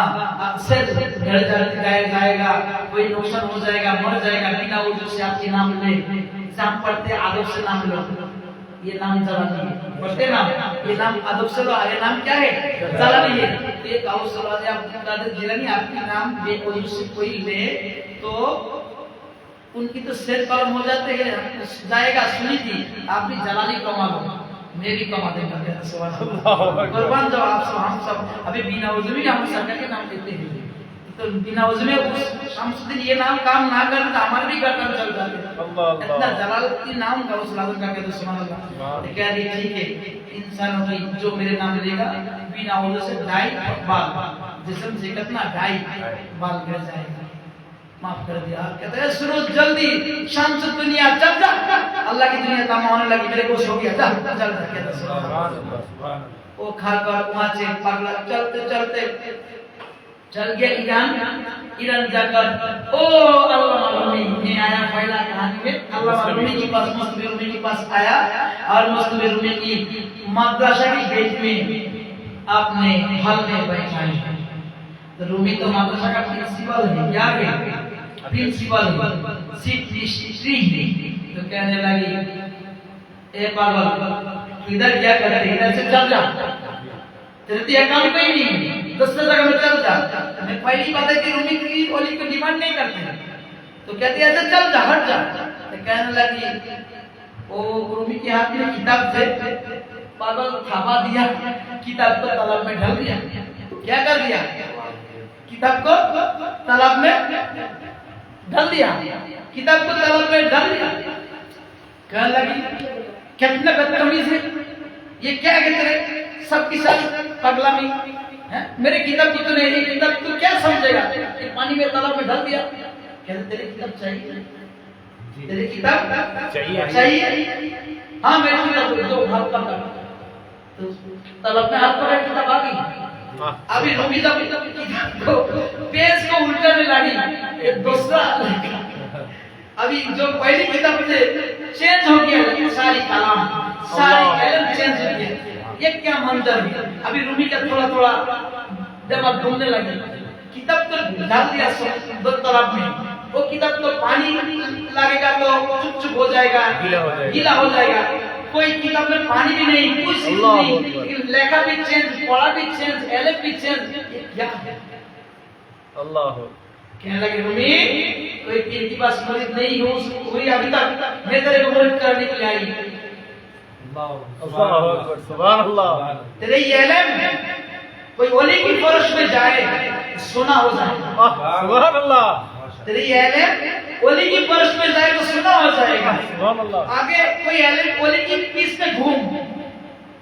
अक्सर गिर जाएगा, कोई नुकसान हो जाएगा, मर जाएगा बिना वजह से आपके नाम ले। एग्जाम पढ़ते आदब से नाम लो, ये नाम जलाली है। पढ़ते नाम, ये नाम आदब से लो, ये नाम क्या है? जलाली है। ये गौसुल आजम जिलानी आपके नाम बेवजह से कोई ले तो उनकी तो सिर कलम हो जाते हैं जाएगा। सुनी थी आप भी जलाली कमा लो, मैं भी कमा देगा। कुर्बान जाओ आप सब, हम सब अभी बिना वजह में हम सरकार के नाम लेते हैं, तो बिना वजह में उस शमसुद्दीन ये नाम काम ना करे तो हमारे भी गर्दन चल जाते हैं। इतना जलालुद्दीन नाम गौसुल आजम का कहते सुभान अल्लाह। कह दी ठीक है, इंसानों की जो मेरे नाम लेगा बिना वजह से ढाई बाल जिस्म से कितना ढाई बाल गिर जाएगा, माफ कर दिया। कहते हैं सुनो जल्दी शम्स दुनिया चल जा, अल्लाह की दुनिया काम होने लगी, मेरे को हो गया जा चल जा। कहते सुभान अल्लाह। वो खाकर वहां से पगला चलते चलते चल गया ईरान जाकर ओ अल्लाह मालूमी मैं आया पहला कहानी में। अल्लाह मालूमी के पास मस्तूबे रूमी के पास आया और मस्तूबे रूमी की मदरसा की गेट में अपने हल में बैठाया। तो रूमी तो मदरसा का प्रिंसिपल है, क्या है? प्रिंसिपल चीफ मिनिस्ट्री है। तो कहने लगी ए पागल इधर क्या करते, इधर से चल जा, तेरे तो यह काम कोई नहीं, दूसरे जगह में चल जा। मैं पहली बात है कि रूमी की ओली को डिमांड नहीं करते, तो कहते ऐसे चल जा हट जा। तो कहने लगी वो रूमी के हाथ में किताब थे, पागल थापा दिया, किताब को तालाब में ढल दिया। क्या कर दिया? किताब को तालाब में ढल दिया, किताब को तालाब में ढल दिया। कहने लगी कितना बदतमीज है, ये क्या कहते रहे सबकी सब पगलामी है, मेरे किताब की तो नहीं, किताब तू क्या समझेगा, पानी में तालाब में ढल दिया। कहते तेरे किताब चाहिए, तेरे किताब चाहिए? हाँ मेरी किताब दो, हाथ पकड़। तो तालाब में हाथ पकड़ किताब आ गई। अभी रूमी जब किताब को पेज को उल्टा में लगी, दूसरा अभी जो पहली किताब से चेंज हो गया, सारी कलाम सारी कलम चेंज हो गया। ये क्या मंजर है? अभी रूमी का थोड़ा थोड़ा दिमाग घूमने लगी, किताब तो डाल दिया दो तालाब में, वो किताब तो पानी लगेगा तो चुप चुप हो जाएगा, गीला हो जाएगा। कोई किताब में पानी भी नहीं, कुछ नहीं, लेकिन लेखा भी चेंज, पढ़ा भी चेंज, एलिफ भी चेंज। क्या है? अल्लाह। कहने लगे रूमी कोई पीर के पास मरीज नहीं हुई अभी तक, मैं तेरे को मरीज करने के लिए आई। सुभान अल्लाह। तेरे ये इल्म कोई ओली की फरश में जाए सुना हो जाएगा। सुभान अल्लाह। तेरे ये इल्म ओली की फरश में जाए तो सुना हो जाएगा। सुभान अल्लाह। आगे कोई इल्म ओली की पीस में घूम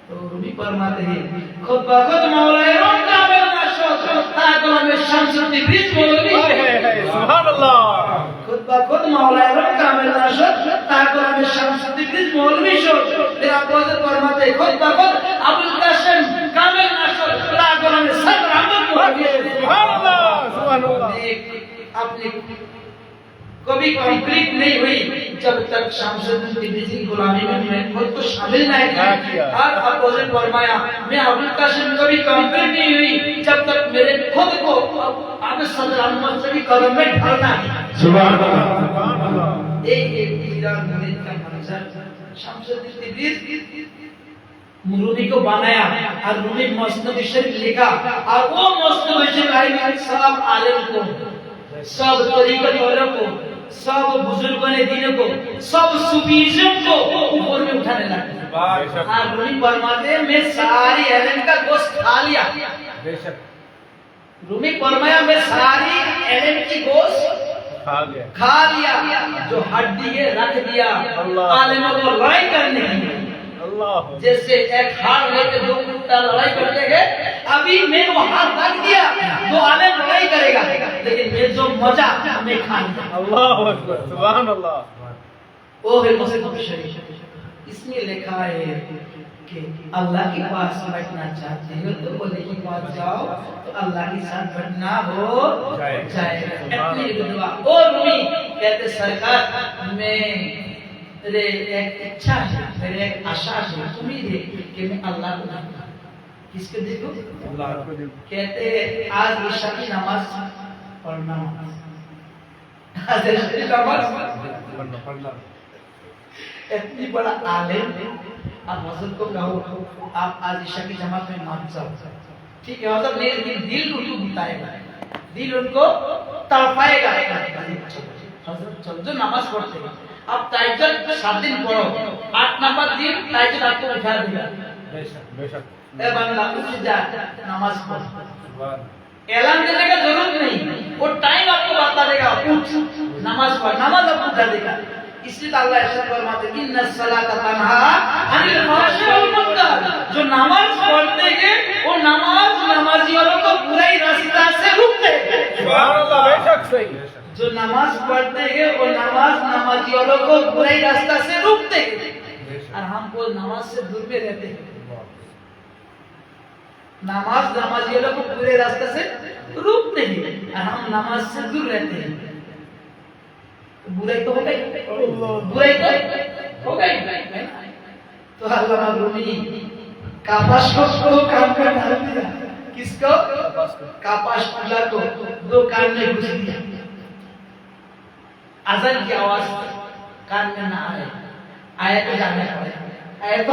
तो रूमी फरमाते हैं खुद ब खुद मौला रोम कामिल नशो ताकल में शमसुद्दीन बीच मौलवी है। सुभान अल्लाह। खुद ब खुद मौला रोम कामिल नशो ताकल में शमसुद्दीन बीच मौलवी शो। तेरा बोझ फरमाते खुद ब खुद अबुल कासिम कामिल नशो ताकल में सब रहमत हो गए। सुभान अल्लाह। सुभान अल्लाह। अपनी कभी कंप्लीट नहीं हुई जब तक शमसुद्दीन की गुलामी में मैं खुद को शामिल नहीं किया। और अपोजिट फरमाया मैं अबुल कासिम कभी कंप्लीट नहीं हुई जब तक मेरे खुद को आगे सदर अहमद से भी कदम में ढलना है। सुभान अल्लाह। सुभान अल्लाह। एक ईरान मुरीद का मंजर शमसुद्दीन रूमी को बनाया और रूमी मसनद शरीफ लिखा और वो मसनद शरीफ सब आलिम को, सब तरीक़त वालों को, सब बुजुर्गों ने दीन को, सब सूफीज़म को ऊपर में उठाने लगे। और रूमी फरमाते मैं सारी इल्म का गोश्त खा लिया। बेशक रूमी फरमाया मैं सारी इल्म की गोश्त खा लिया, जो हड्डी है रख दिया आलिमों को लड़ाई करने की। अल्लाह जैसे एक हाथ लेके दो कुत्ता लड़ाई करते हैं, अभी मैं वो हाथ रख दिया तो आने लड़ाई करेगा, लेकिन मैं जो मजा मैं खाऊंगा। अल्लाह अकबर सुभान अल्लाह। वो है मुस्लिम शरीफ। इसमें लिखा है कि अल्लाह के पास बैठना चाहते हो तो बोले के पास जाओ तो अल्लाह के साथ बैठना हो जाएगा। इतनी दुआ। और रूमी कहते सरकार मेरे एक इच्छा है, मेरे एक आशा है, उम्मीद है कि मैं अल्लाह को देखूं। किसको देखो? अल्लाह को देखो। कहते आज ईशा की नमाज पढ़ना, आज ईशा की नमाज पढ़ना। इतनी बड़ा आलिम आप हजरत को कहो आप आज ईशा की जमात में मत जाओ, ठीक है हजरत नहीं, लेकिन दिल उनको बुताएगा, दिल उनको तड़पाएगा। हजरत चलो जो नमाज पढ़ते हैं आप ताइज्जुद 7 दिन पढ़ो, 8 नंबर दिन ताइज्जुद आपको उठा देगा। बेशक ए बंदा उठ जा नमाज पढ़, ऐलान देने का जरूरत नहीं, वो टाइम आपको बता देगा, उठ नमाज पढ़, नमाज आपको उठा देगा। इसलिए अल्लाह इरशाद फरमाते हैं इन्ना सलाता तनहा अनिल फहशी वल मुनकर, जो नमाज पढ़ते हैं वो नमाजी वालों को बुराई रास्ता से रोकते हैं। सुभान अल्लाह बेशक सही। जो नमाज पढ़ते हैं वो नमाजी वालों को बुराई रास्ता से रोकते हैं, और हमको नमाज से दूर में रहते हैं। नमाजी वालों को बुरे रास्ते से रोकते हैं और हम नमाज से दूर रहते हैं। बुराई तो हो गई, बुराई तो हो गई। तो अल्लामा रूमी कापास को काम कर डाल दिया। किसको? कापास पूजा को दो कान में घुस दिया। अज़ान की आवाज कान में ना आए, आए तो जाना पड़ेगा, आए तो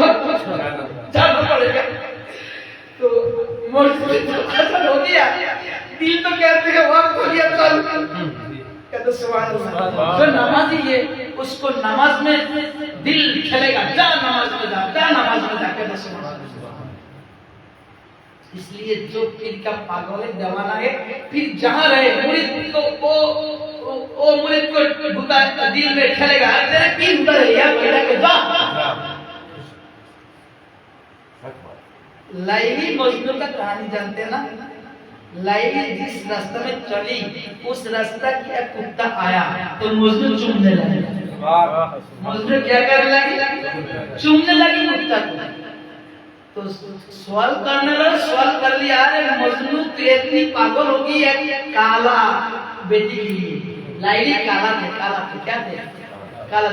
जाना पड़ेगा। तो अज़ान हो गया, दिल तो कहते हैं वक्त हो गया चल, कहते सुभान अल्लाह। जो नमाजी है उसको नमाज में दिल खेलेगा, जा नमाज में जा नमाज में जा, कहते सुभान अल्लाह। इसलिए जो पीर का पागल है, दीवाना है, फिर जहां रहे मुरीद को वो मुरीद को भूता दिल में खेलेगा, तेरे पीर उधर है यार, बेटा के जा। लाइली मजनू का कहानी जानते हैं ना? लाइली जिस रास्ते में चली उस रास्ता की एक कुत्ता आया तो मजनू चूमने लगी। मजनू क्या करने लगी? चूमने लगी कुत्ता को। तो सवाल सवाल कर लिया, अरे मजनू तो इतनी पागल होगी है काला बेटी के लिए। लाइली काला थे क्या थे? काला।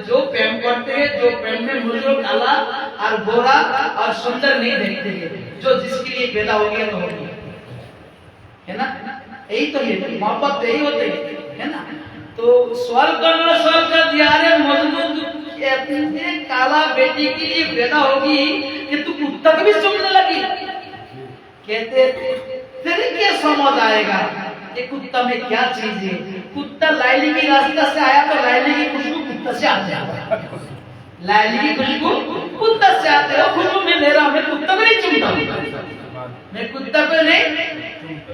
जो प्रेम करते हैं, जो प्रेम में मुझे काला और गोरा और सुंदर नहीं देखते हैं, जो जिसके लिए पैदा हो गया तो हो गया, है ना? यही तो है मोहब्बत, यही होते है ना? तो सवाल कर दिया, अरे मजनू अपने काला बेटी के लिए पैदा होगी कि तू कुत्ता को भी चूमने लगी। कहते तेरे क्या समझ आएगा ये कुत्ता में क्या चीज है? कुत्ता लाइली की रास्ता से आया तो लाइली की खुशबू कुत्ता से आती है, लाइली की खुशबू कुत्ता से आते है। खुशबू में ले रहा हूं, मैं कुत्ता को नहीं चूमता हूं, मैं कुत्ता को नहीं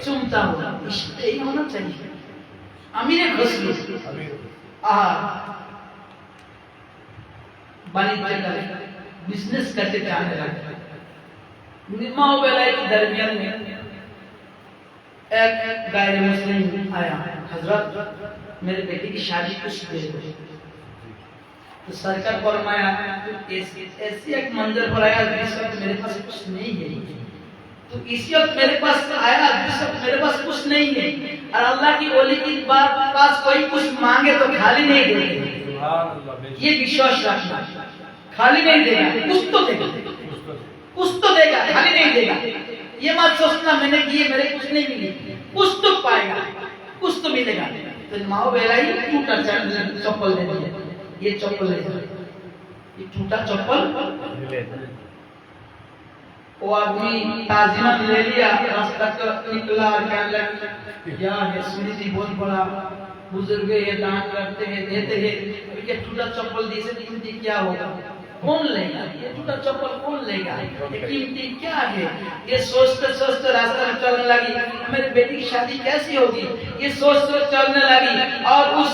चूमता हूं। यही होना चाहिए अमीर खुशबू। वाणिज्य कर बिजनेस करते जाने लगे। माओ बेलाई के दरमियान में एक गैर मुस्लिम आया, हजरत मेरे बेटी की शादी कुछ देर हो। तो सरकार फरमाया ऐसी एक मंदिर पर आया जिस वक्त मेरे पास कुछ नहीं है, तो इसी वक्त मेरे पास आया जिस वक्त मेरे पास कुछ नहीं है, और अल्लाह की ओली की पास कोई कुछ मांगे तो खाली नहीं देते। ये विश्वास रखना, खाली नहीं देगा, कुछ तो देगा, कुछ तो देगा, खाली नहीं देगा। ये मत सोचना मैंने किए मेरे कुछ नहीं मिली, कुछ तो पाएगा, कुछ तो मिलेगा। तो माओ बेला ही टूटा चप्पल दे दिया, ये चप्पल ले, ये टूटा चप्पल। वो आदमी ताजिमा ले लिया, रास्ता निकला, क्या लगा क्या है? सुनी बहुत बड़ा बुजुर्ग ये दान करते हैं, देते हैं, ये टूटा चप्पल दी से कीमती क्या होगा? कौन लेगा ये टूटा चप्पल? कौन लेगा? ये कीमती क्या है? ये सोचते रास्ते में चलने लगी, मेरी बेटी की शादी कैसी होगी? ये सोचते चलने लगी और उस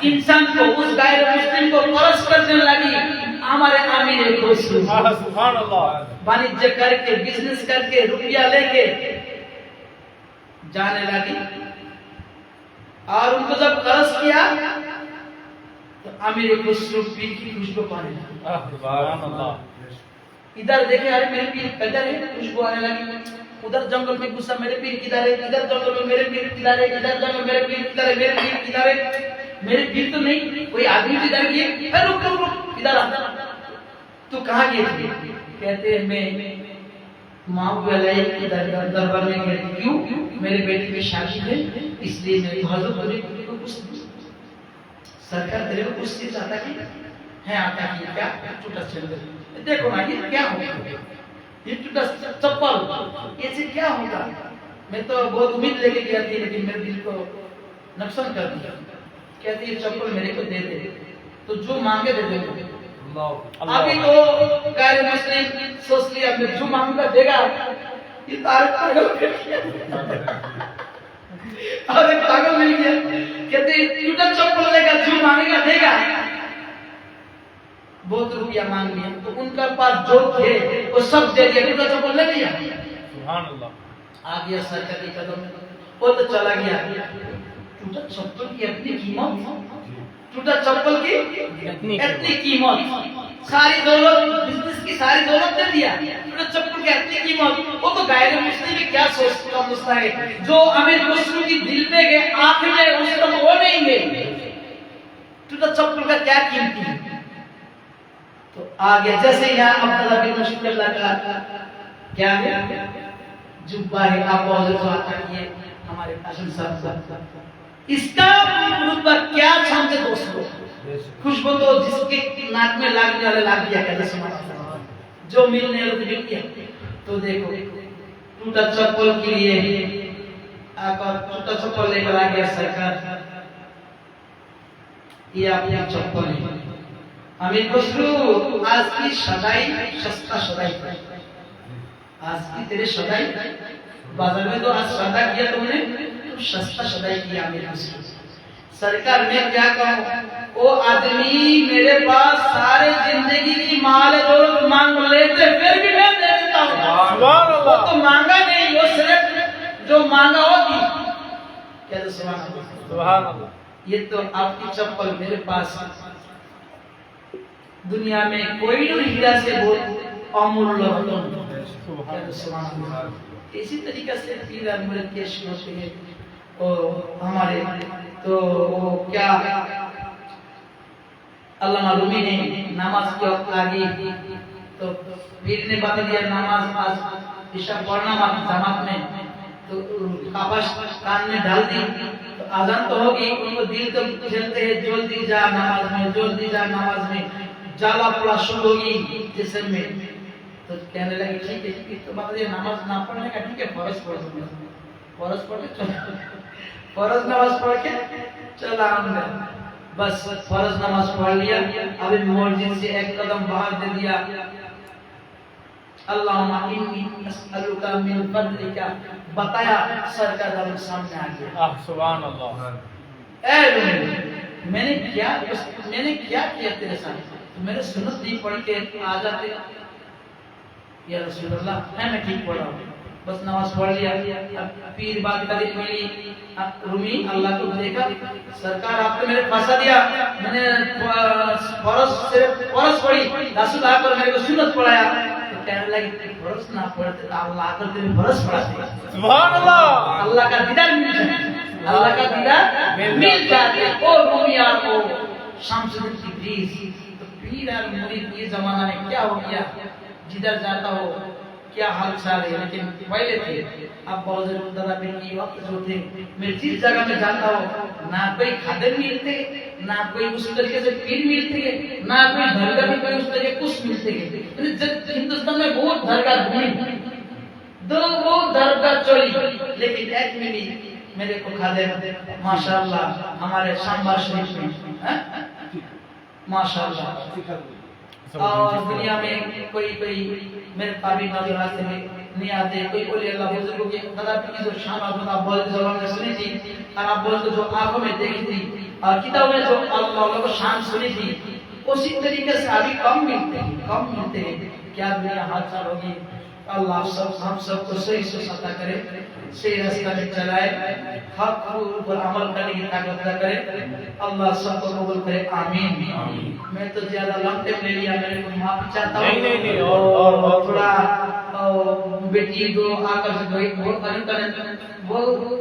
इंसान को, उस गैर मुस्लिम को परस करने लगी। हमारे आमीर खुसरू सुभान अल्लाह वाणिज्य करके बिजनेस करके रुपया लेके जाने लगी और उनको जब कर्ज किया तो आमिर खुसरू पीर की खुशबू पाने लगा। सुभान अल्लाह इधर देखे अरे मेरे पीर किधर है, खुशबू आने लगी। उधर जंगल में घुसा मेरे पीर किधर है, इधर जंगल में मेरे पीर किधर है, इधर जंगल मेरे पीर किधर है, मेरे पीर किधर है, मेरे पीर तो नहीं, कोई आदमी किधर गए, अरे रुक रुक रुक इधर आ, तू कहाँ गए थे? कहते हैं मैं माँ बुलाई के दरबार में गए। क्यों? मेरे बेटे की शादी है इसलिए मेरी हजरत को कुछ सरकार तेरे को कुछ चीज आता कि है आता कि क्या टूटा चल देखो ना ये क्या होगा, ये टूटा चप्पल ये चीज क्या होगा। मैं तो बहुत उम्मीद लेके गया थी लेकिन मेरे दिल को नुकसान कर दिया। कहती ये चप्पल मेरे को दे दे तो जो मांगे दे दे। अभी तो गैर मुस्लिम सोच लिया मैं जो मांगूंगा देगा, ये पागल अरे पागल मिल गया। कहते टूटा चप्पल लेगा जो मांगेगा देगा। बहुत रुपया मांग लिया तो उनका पास जो थे वो सब दे दिया, टूटा चप्पल ले लिया। सुभान अल्लाह आ गया सरकार के कदम में, वो तो चला गया। टूटा चप्पल की अपनी कीमत, टूटा चप्पल की इतनी कीमत, सारी दौलत बिजनेस की सारी दौलत दे दिया, टूटा चप्पल की इतनी कीमत। वो तो गैर मुस्लिम में क्या सोचता है, जो अमीर खुसरू की दिल पे गए आंख में उसको वो नहीं गए, टूटा चप्पल का क्या कीमती है। तो आ गया जैसे यहाँ अब्दुल्लाह बिन मुश्किल का क्या है जुब्बा है, आप बहुत आता है हमारे कासिम साहब, इसका रुतबा क्या समझे दोस्तों। खुशबू तो जिसके नाक में लागने वाले लाग दिया कहते समाज, जो मिलने वाले मिल गया। तो देखो टूटा चप्पल के लिए आकर टूटा चप्पल लेकर आ गया सरकार, ये आपकी चप्पल है। अमीर खुसरू आज की सदाई सस्ता सदाई, आज की तेरे सदाई बाजार में तो आज सदा किया तुमने, तो सस्ता सदाई किया अमीर खुसरू। सरकार मैं क्या कहूँ, वो आदमी मेरे पास सारे जिंदगी की माल दौलत मांग लेते फिर भी मैं दे देता हूँ। वो तो मांगा नहीं, वो सिर्फ जो मांगा वो दी। क्या तो सुभान अल्लाह। ये तो आपकी चप्पल मेरे पास दुनिया में कोई नहीं हीरा से बहुत अमूल्य रत्न। इसी तरीके से पीर मुरीद के होते हैं और हमारे तो वो क्या अल्लामा रूमी ने नमाज के वक्त आगे तो पीर ने बता दिया नमाज आज ईशा पढ़ना जमात में, तो काबश कान में डाल दी तो आजान तो होगी, उनको दिल तो खेलते हैं जल्दी जा नमाज में, जल्दी जा नमाज में, जाला पड़ा शुरू होगी जिस्म में। तो कहने लगे ठीक है तो बता दिया नमाज ना पढ़ने का ठीक है, फर्ज पढ़ फर्ज पढ़ फर्ज नमाज पढ़ के चला आऊंगा, बस फर्ज नमाज पढ़ लिया। अभी मस्जिद से एक कदम बाहर दे दिया, अल्लाहुम्मा इन्नी अस्अलुका मिन फज़लिका, बताया सरकार का सामने आ गया। सुभान अल्लाह। ए मैंने क्या किया तेरे साथ, तो मेरे सुन्नत नहीं पढ़ के आ जाते या रसूल अल्लाह। मैं ठीक पढ़ रहा हूँ, बस नमाज पढ़ लिया। पीर बात करी मिली रूमी अल्लाह को देखा, सरकार आपने मेरे फंसा दिया, मैंने फर्ज सिर्फ फर्ज पढ़ी, रसूल आकर मेरे को सुन्नत पढ़ाया। तो कहने लगे फर्ज ना पढ़ते तो अल्लाह आकर तेरे फर्ज पढ़ाते। सुभान अल्लाह। अल्लाह का दीदार मिल जाए, अल्लाह का दीदार मिल जाते। ओ रूमिया को शमसुद्दीन तिब्रीज, तो पीर और मुरीद ये जमाना में क्या हो गया, जिधर जाता हो क्या हाल चाल है। लेकिन पहले थे अब बहुत की वक्त जो थे, मैं जिस जगह में जाता हूँ ना कोई खादर मिलते, ना कोई उस तरीके से पीर मिलते, ना कोई दरगाह में कोई उस तरीके कुछ मिलते। हिंदुस्तान में बहुत दरगाह घूमी, दो वो दरगाह चली, लेकिन एक में भी मेरे को खादर माशाल्लाह हमारे शामबाग शरीफ में माशाल्लाह। और दुनिया में कोई मेरे काबिल नजर आते नहीं आते, कोई बोले अल्लाह बुजुर्गों की खुदा की जो शान और आप बोलते जबान में सुनी थी और आप बोलते जो आंखों में देखी थी और किताबों में जो अल्लाह को शान सुनी थी, उसी तरीके से अभी कम मिलते हैं। क्या दुनिया हाथ साल होगी। अल्लाह हम सबको सही से अता करे, सही रास्ता में चलाए, हक पर अमल करने की ताकत अता करे। अल्लाह सबको कबूल करे, आमीन। मैं तो ज्यादा लंबे ले लिया, मेरे को माफी चाहता हूँ। नहीं, और थोड़ा बेटी को आकर से बहुत